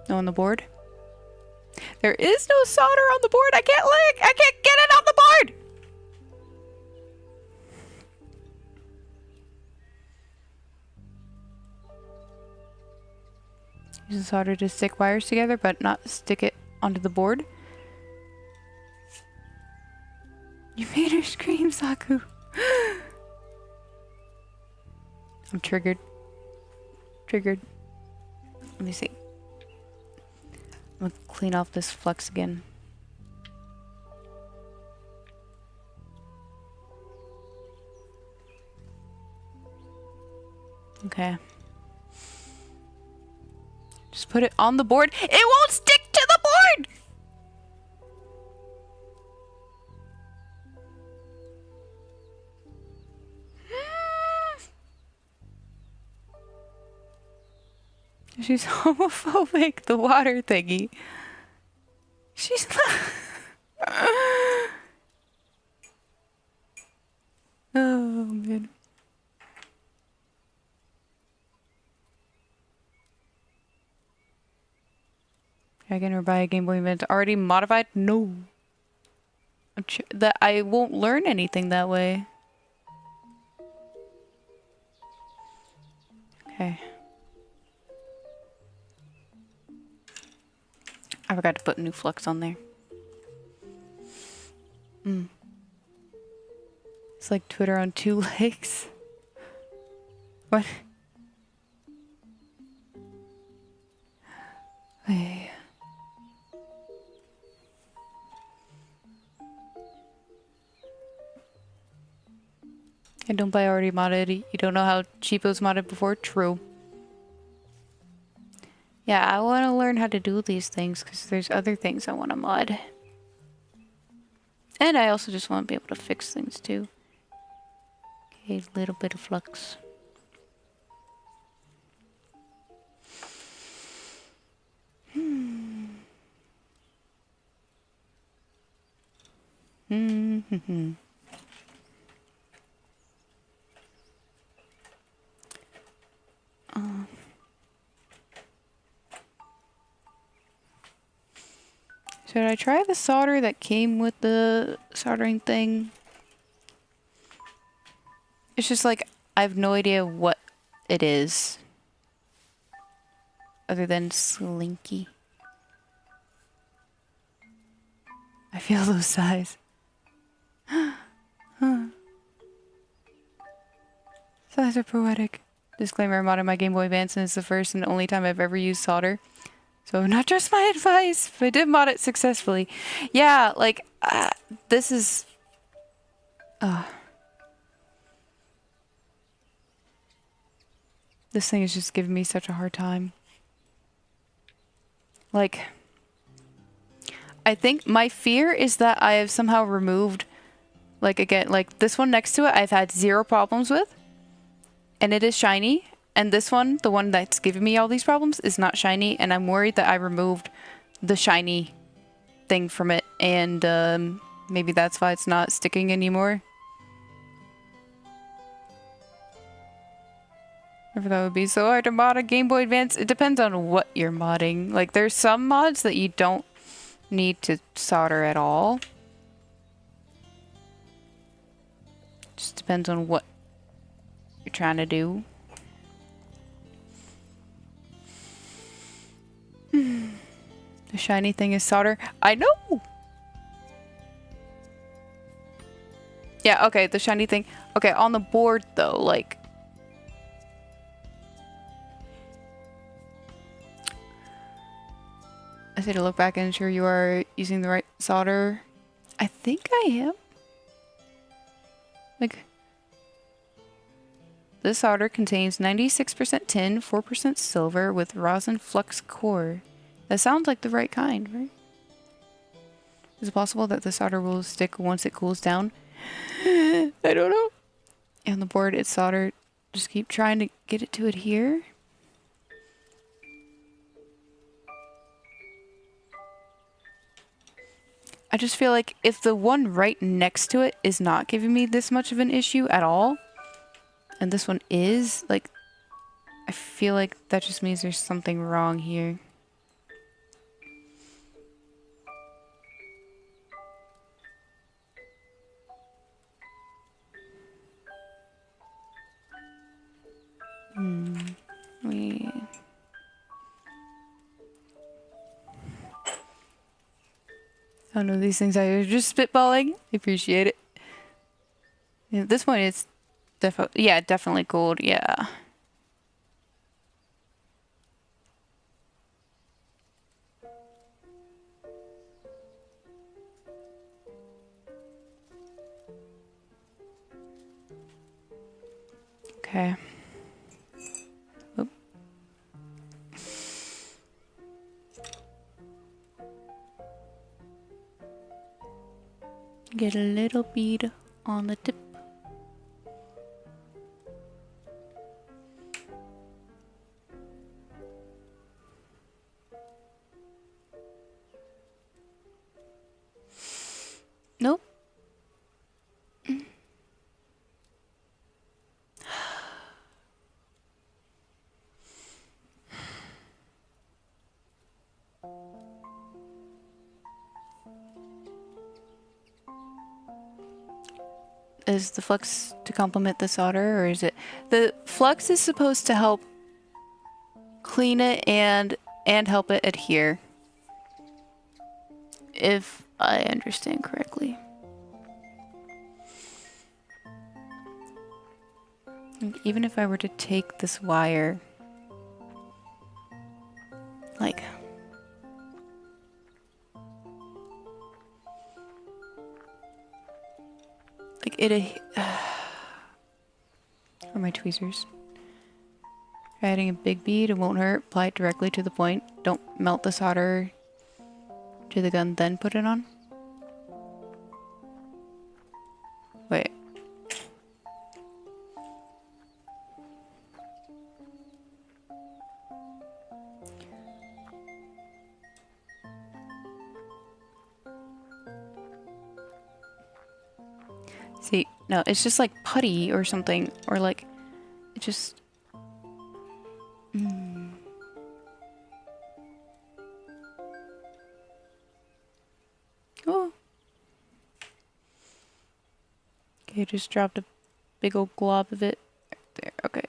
No on the board? There is no solder on the board. I can't get it on the board. Use the solder to stick wires together, but not stick it onto the board. You made her scream, Saku. I'm triggered. Triggered. Let me see. I'm gonna clean off this flux again. Okay. Just put it on the board. It won't stick to the board! She's homophobic, the water thingy. She's not. Oh, man. Can I get her buy a Game Boy Advance already modified? No. That I won't learn anything that way. Okay. I forgot to put new flux on there. It's like Twitter on two legs. What? Hey. And don't buy already modded. You don't know how cheapo's modded before? True. Yeah, I want to learn how to do these things because there's other things I want to mod. And I also just want to be able to fix things too. Okay, a little bit of flux. Should I try the solder that came with the soldering thing? It's just like, I have no idea what it is. Other than slinky. I feel those sighs. Sighs are poetic. Disclaimer, I'm modding my Game Boy Advance and it's the first and only time I've ever used solder. So not just my advice, but I did mod it successfully. Yeah, like, this is... This thing is just giving me such a hard time. Like, I think my fear is that I have somehow removed, like, again, like, this one next to it I've had 0 problems with. And it is shiny. And this one, the one that's giving me all these problems, is not shiny. And I'm worried that I removed the shiny thing from it. And maybe that's why it's not sticking anymore. I thought it would be so hard to mod a Game Boy Advance. It depends on what you're modding. Like, there's some mods that you don't need to solder at all. Just depends on what you're trying to do. The shiny thing is solder. I know! Yeah, okay, the shiny thing. Okay, on the board, though, like... I say to look back and ensure you are using the right solder. I think I am. Like... This solder contains 96% tin, 4% silver with rosin flux core. That sounds like the right kind, right? Is it possible that the solder will stick once it cools down? I don't know. And on the board it's soldered. Just keep trying to get it to adhere. I just feel like if the one right next to it is not giving me this much of an issue at all, and this one is, like, I feel like that just means there's something wrong here. I don't know these things. I was just spitballing. I appreciate it. Yeah, this one is definitely gold. Yeah. Okay. Oop. Get a little bead on the tip. Nope. Is the flux to complement the solder, or is it the flux is supposed to help clean it and help it adhere, if I understand correctly. Like, even if I were to take this wire, like, it or my tweezers. Adding a big bead, it won't hurt. Apply it directly to the point. Don't melt the solder to the gun, then put it on. Wait. See, no, it's just like putty or something, or like, it just... Oh. Okay, just dropped a big old glob of it. Right there, okay.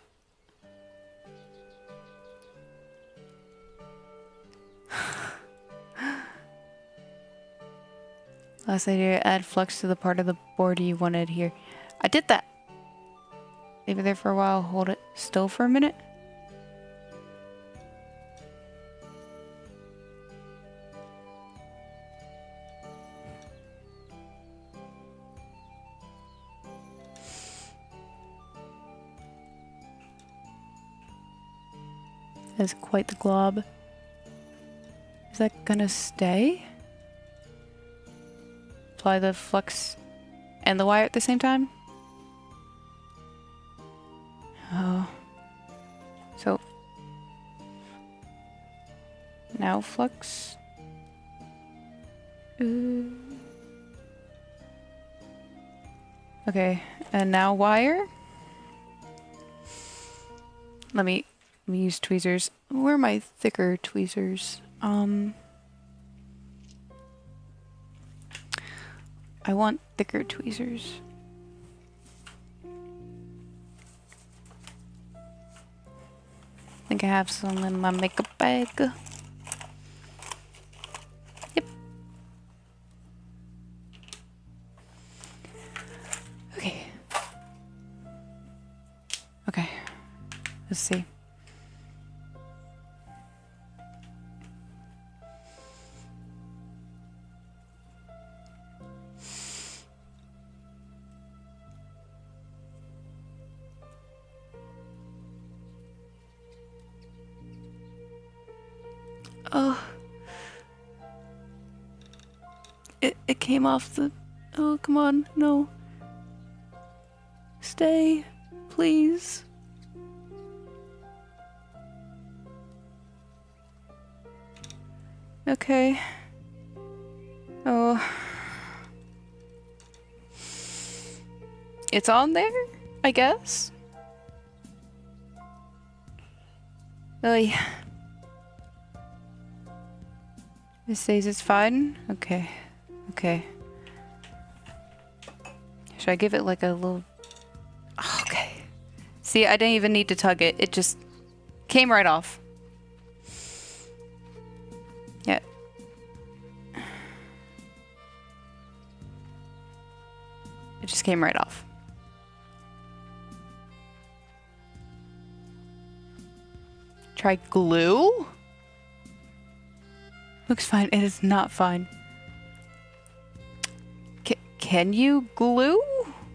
Last idea, add flux to the part of the board you wanted here. I did that! Leave it there for a while, hold it still for a minute. That's quite the glob. Is that gonna stay? Apply the flux and the wire at the same time? Oh. So. Now flux. Okay, and now wire. Let me use tweezers. Where are my thicker tweezers? I want thicker tweezers. I think I have some in my makeup bag. Yep. Okay. Okay. Let's see. Oh. It came off the... Oh, come on. No. Stay. Please. Okay. Oh. It's on there, I guess. Oy. It says it's fine? Okay. Okay. Should I give it like a little... Okay. See, I didn't even need to tug it. It just came right off. Yeah. It just came right off. Try glue? Looks fine. It is not fine. Can you glue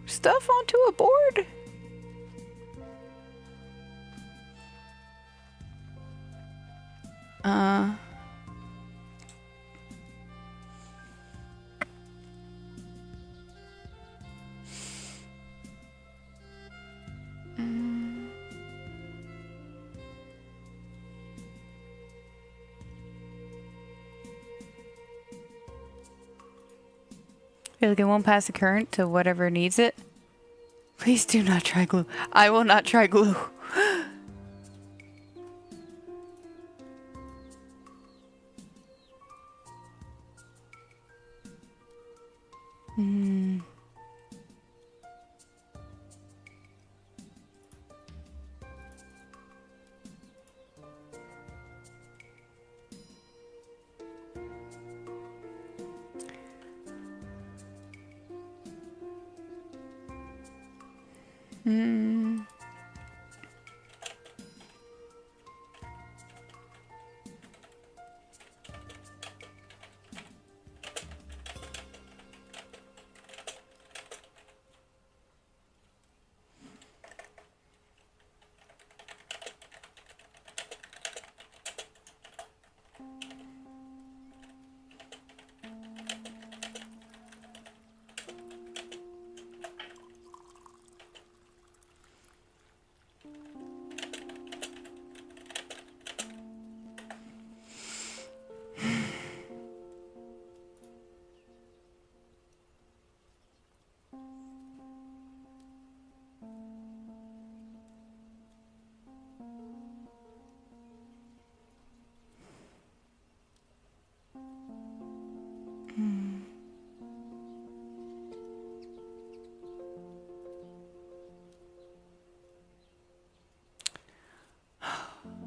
stuff onto a board? Feel like it won't pass the current to whatever needs it. Please do not try glue. I will not try glue.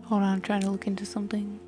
Hold on, I'm trying to look into something.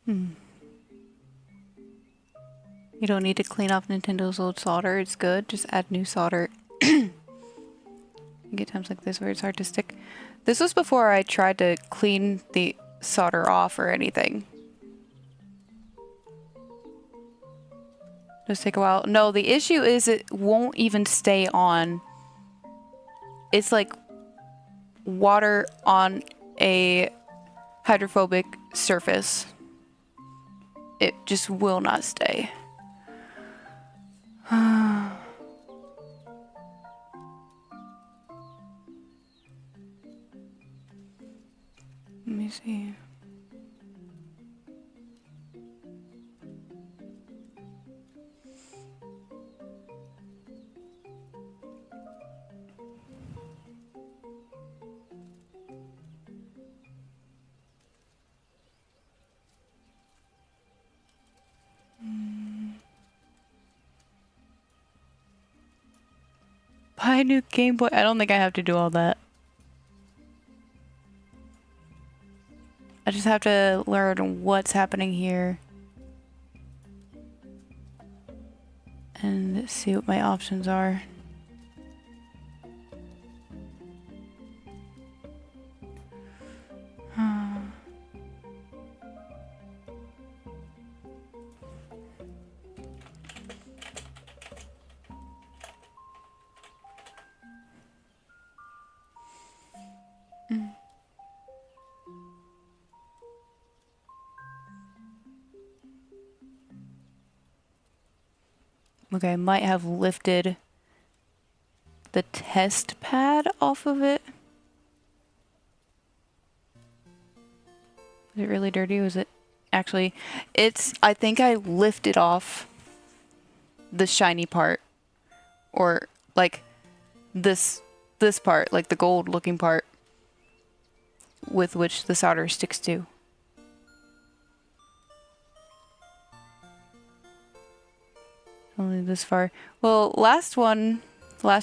You don't need to clean off Nintendo's old solder. It's good. Just add new solder. You get times like this where it's hard to stick. This was before I tried to clean the solder off or anything. Does take a while. No, the issue is it won't even stay on. It's like water on a hydrophobic surface. It just will not stay. Let me see. Buy a new Game Boy. I don't think I have to do all that. I just have to learn what's happening here. And see what my options are. Okay, I might have lifted the test pad off of it. Is it really dirty? Was it actually? I think I lifted off the shiny part, or like this part, like the gold looking part with which the solder sticks to. Only this far. Well, last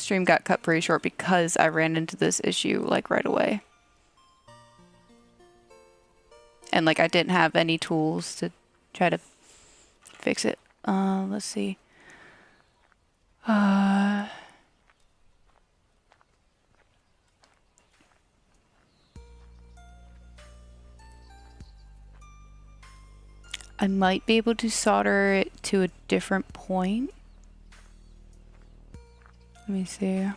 stream got cut pretty short because I ran into this issue like right away. And like I didn't have any tools to try to fix it. Let's see. I might be able to solder it to a different point. Let me see.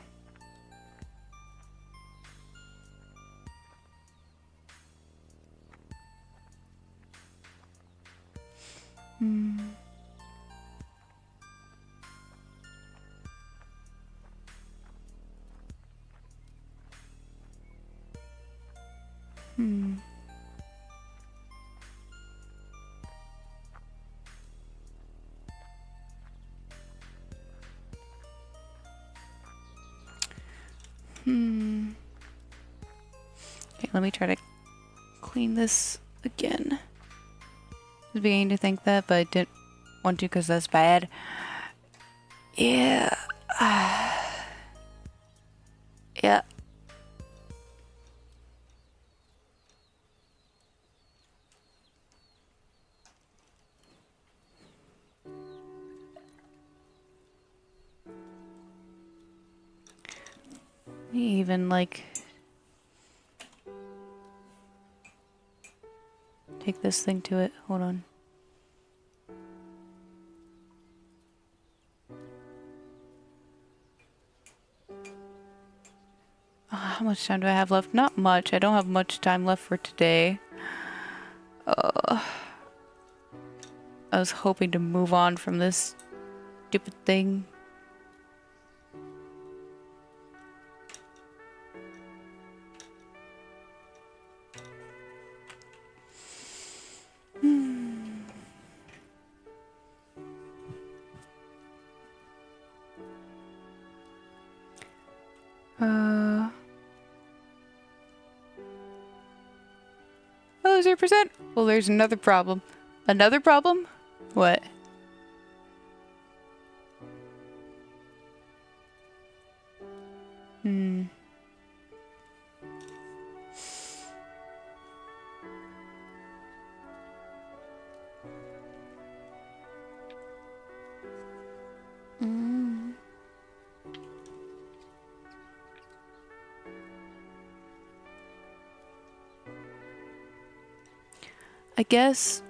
Okay, let me try to clean this again. I was beginning to think that, but I didn't want to because that's bad. Yeah. Yeah. Even like take this thing to it. Hold on. How much time do I have left? Not much. I don't have much time left for today. I was hoping to move on from this stupid thing. Oh, 0%? Well, there's another problem. Another problem? What? I guess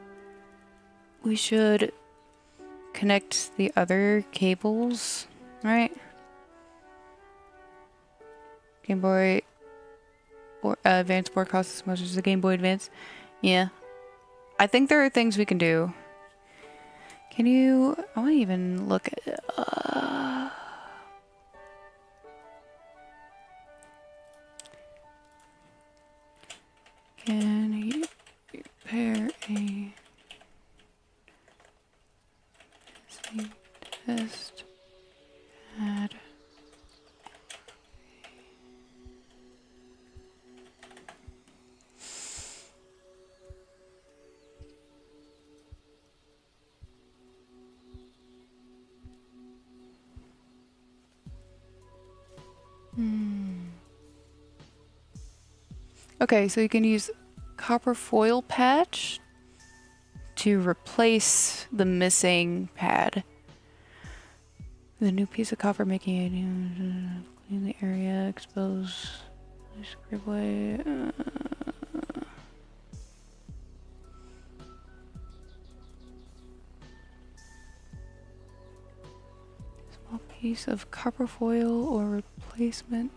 we should connect the other cables, right? Game Boy or Advance board costs as much as the Game Boy Advance. Yeah. I think there are things we can do. Can you... I want to even look at... Can you repair a... test pad? Okay, so you can use copper foil patch to replace the missing pad. The new piece of copper making it clean the area, expose scribble. Small piece of copper foil or replacement.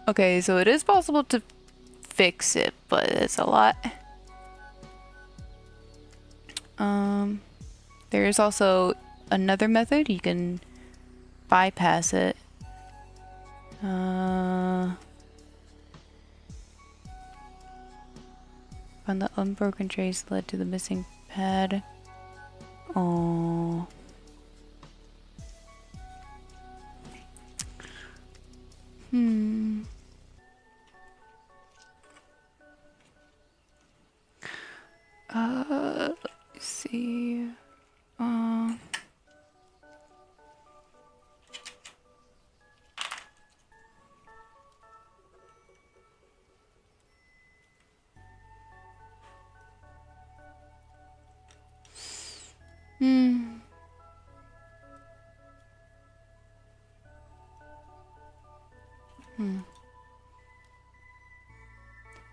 Okay, so it is possible to fix it, but it's a lot. There is also another method. You can bypass it. Find the unbroken trace that led to the missing pad. Oh. Let's see.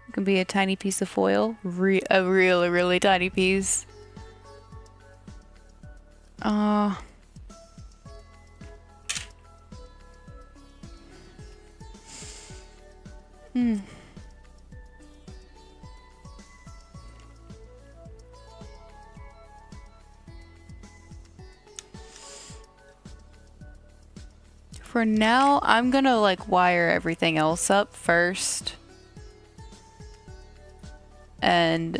It can be a tiny piece of foil, a really tiny piece. For now, I'm gonna like wire everything else up first. And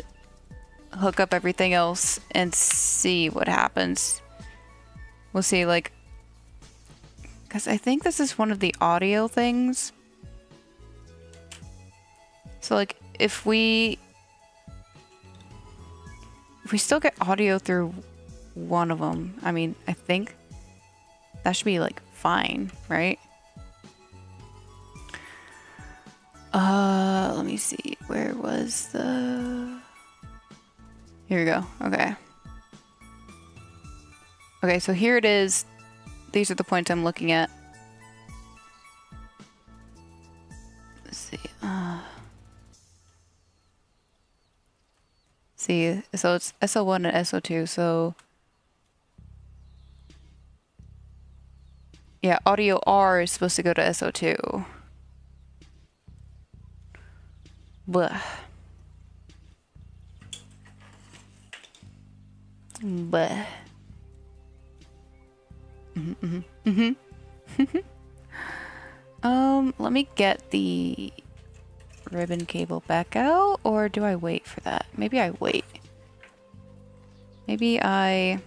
hook up everything else and see what happens. We'll see, like, because I think this is one of the audio things. So like if we still get audio through one of them, I mean, I think that should be like fine, right? Let me see. Where was the... Here we go. Okay. Okay, so here it is. These are the points I'm looking at. Let's see. See, so it's SO1 and SO2, so... Yeah, audio R is supposed to go to SO2. Blah. Blah. Let me get the ribbon cable back out, or do I wait for that? Maybe I wait. Maybe I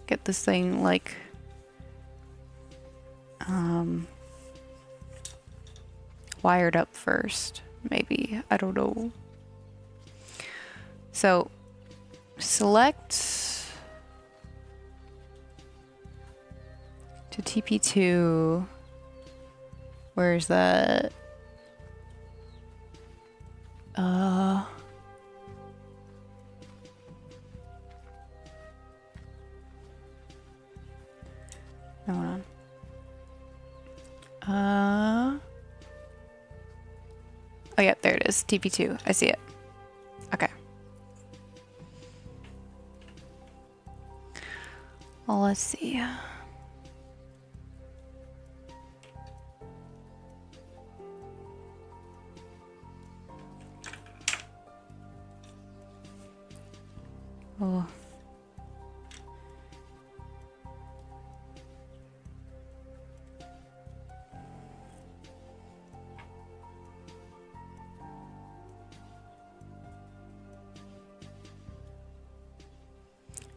get this thing like wired up first. Maybe. I don't know. So select to TP2. Where's that? Hold on. Oh, yeah, there it is. TP2. I see it. Okay. Well, let's see. Oh.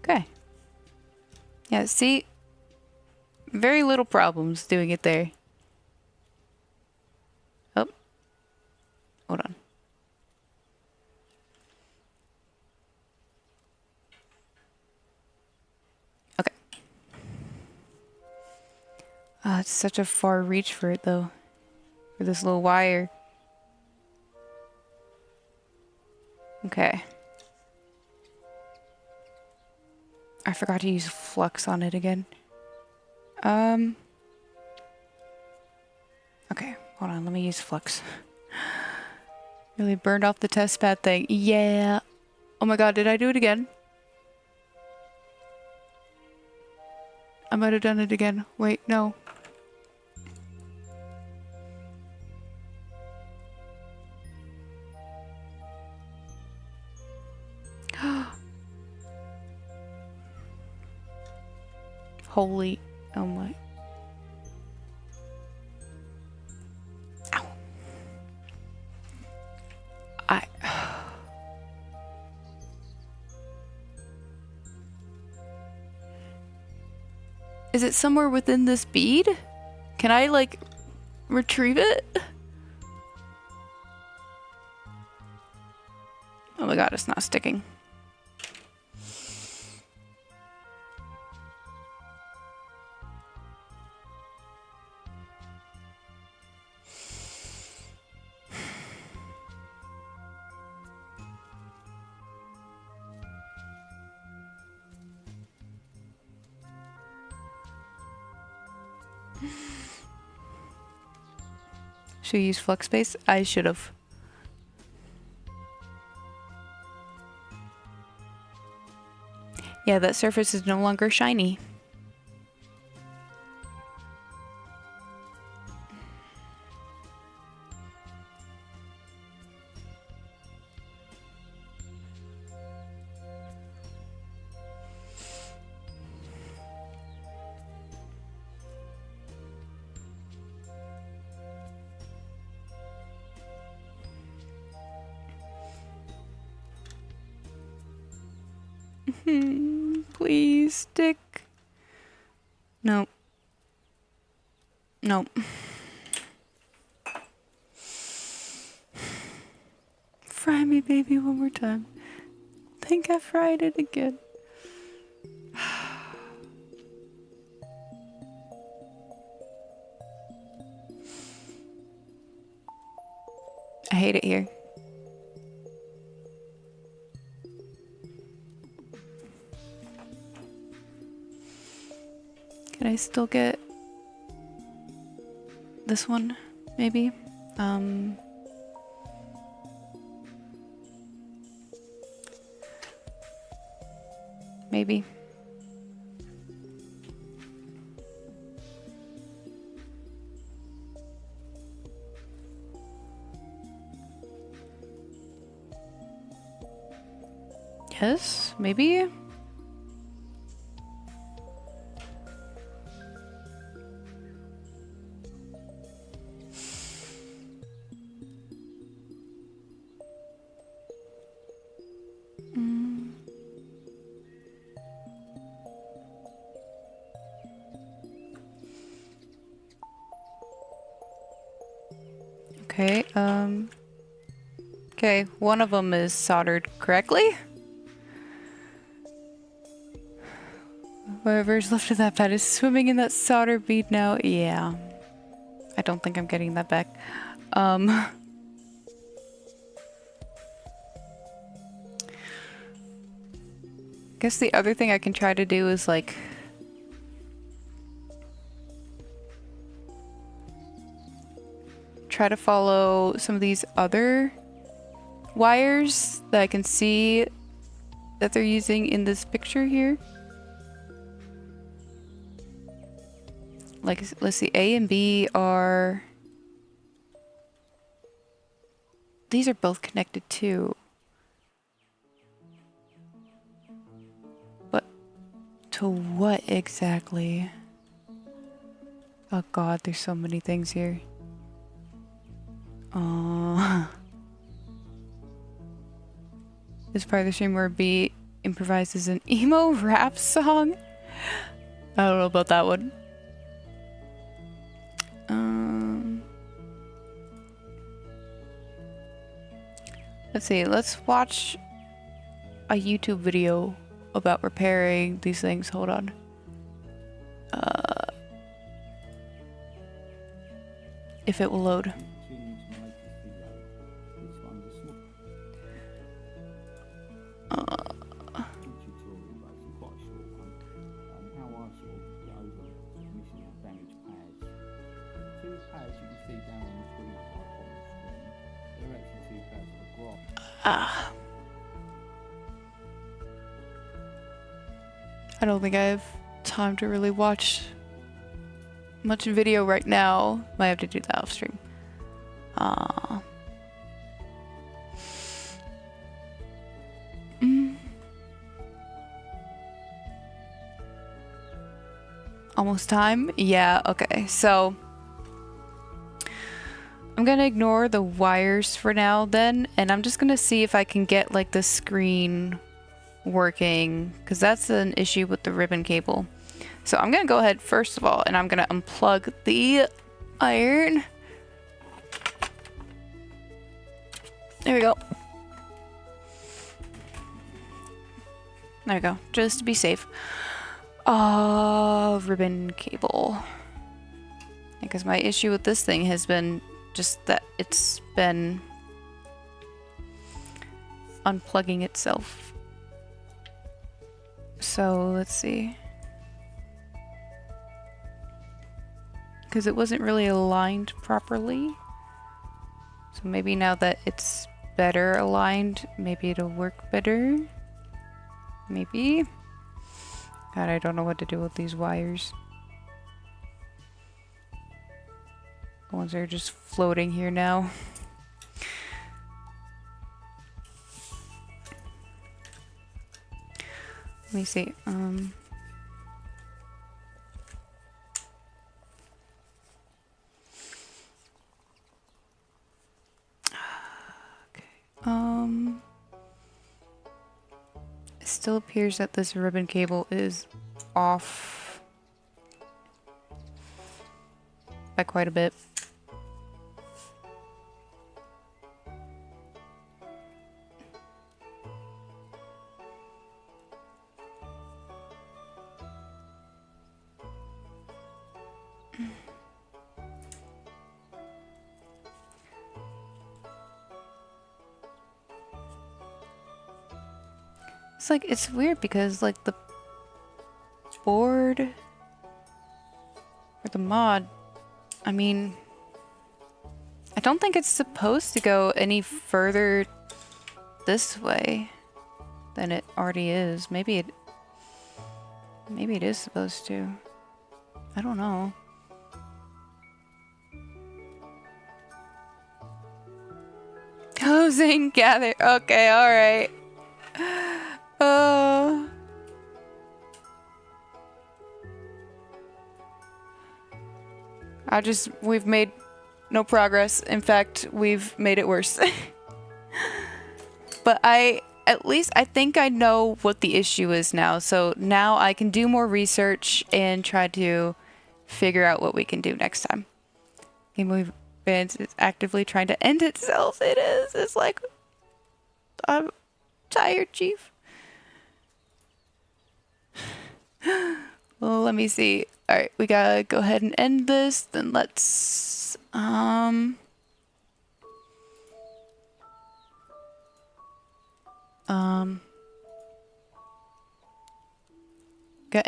Okay. Yeah, see? Very little problems doing it there. Oh. Hold on. Okay. Oh, it's such a far reach for it though. For this little wire. Okay. I forgot to use flux on it again. Okay, hold on, let me use flux. Really burned off the test pad thing. Yeah. Oh my god, did I do it again? I might have done it again. Wait, no. Holy, oh my. Ow. Is it somewhere within this bead? Can I, like, retrieve it? Oh my god, it's not sticking. Should I use flux space? I should have. Yeah, that surface is no longer shiny. Please stick. Nope. Nope. Fry me, baby, one more time. Think I fried it again. I hate it here. Can I still get this one, maybe? Maybe. Yes, maybe? Okay, okay, one of them is soldered correctly. Whatever's left of that pad is swimming in that solder bead now. Yeah. I don't think I'm getting that back. Guess the other thing I can try to do is like try to follow some of these other wires that I can see that they're using in this picture here. Like, let's see, A and B are... These are both connected too. But to what exactly? Oh god, there's so many things here. This part of the stream where B improvises an emo rap song. I don't know about that one. Let's see, let's watch a YouTube video about repairing these things. Hold on. if it will load. I don't think I have time to really watch much video right now. Might have to do that off stream. Almost time? Yeah, okay. So I'm gonna ignore the wires for now then, and I'm just gonna see if I can get like the screen working, because that's an issue with the ribbon cable. So I'm gonna go ahead first of all, and I'm gonna unplug the iron. There we go. There we go, just to be safe. Ribbon cable. Because my issue with this thing has been just that it's been unplugging itself. So let's see. Because it wasn't really aligned properly. So maybe now that it's better aligned, maybe it'll work better. Maybe. God, I don't know what to do with these wires. The ones that are just floating here now. Let me see. It still appears that this ribbon cable is off by quite a bit. It's like, it's weird because like the board or the mod, I mean, I don't think it's supposed to go any further this way than it already is. Maybe it is supposed to. I don't know. Closing gather. Okay, all right. We've made no progress. In fact, we've made it worse. But at least I think I know what the issue is now. So now I can do more research and try to figure out what we can do next time. Game Boy Advance is actively trying to end itself. It is. It's like, I'm tired, Chief. Well, let me see. Alright, we gotta go ahead and end this. Then let's gotta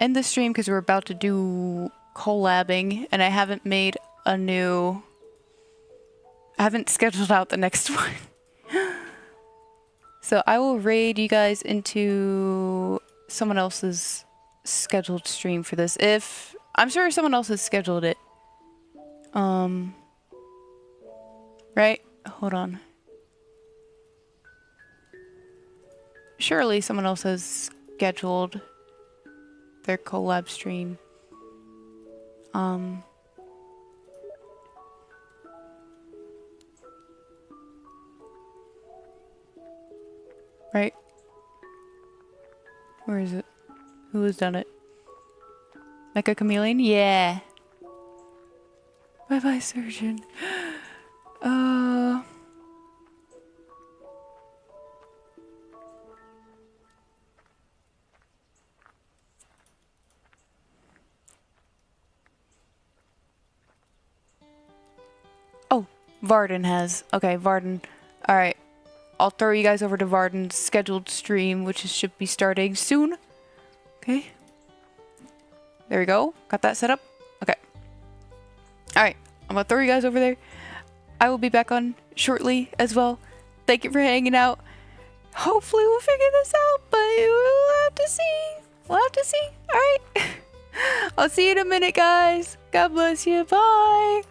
end the stream because we're about to do collabing and I haven't made a new, I haven't scheduled out the next one. So I will raid you guys into someone else's scheduled stream for this. If I'm sure someone else has scheduled it. Right? Hold on. Surely someone else has scheduled their collab stream. Right? Where is it? Who has done it? Mecha Chameleon? Yeah. Bye-bye, surgeon. Varden has. Okay, Varden. Alright. I'll throw you guys over to Varden's scheduled stream, which should be starting soon. Okay. There we go. Got that set up. Okay. Alright. I'm gonna throw you guys over there. I will be back on shortly as well. Thank you for hanging out. Hopefully we'll figure this out, but we'll have to see. We'll have to see. Alright. I'll see you in a minute, guys. God bless you. Bye.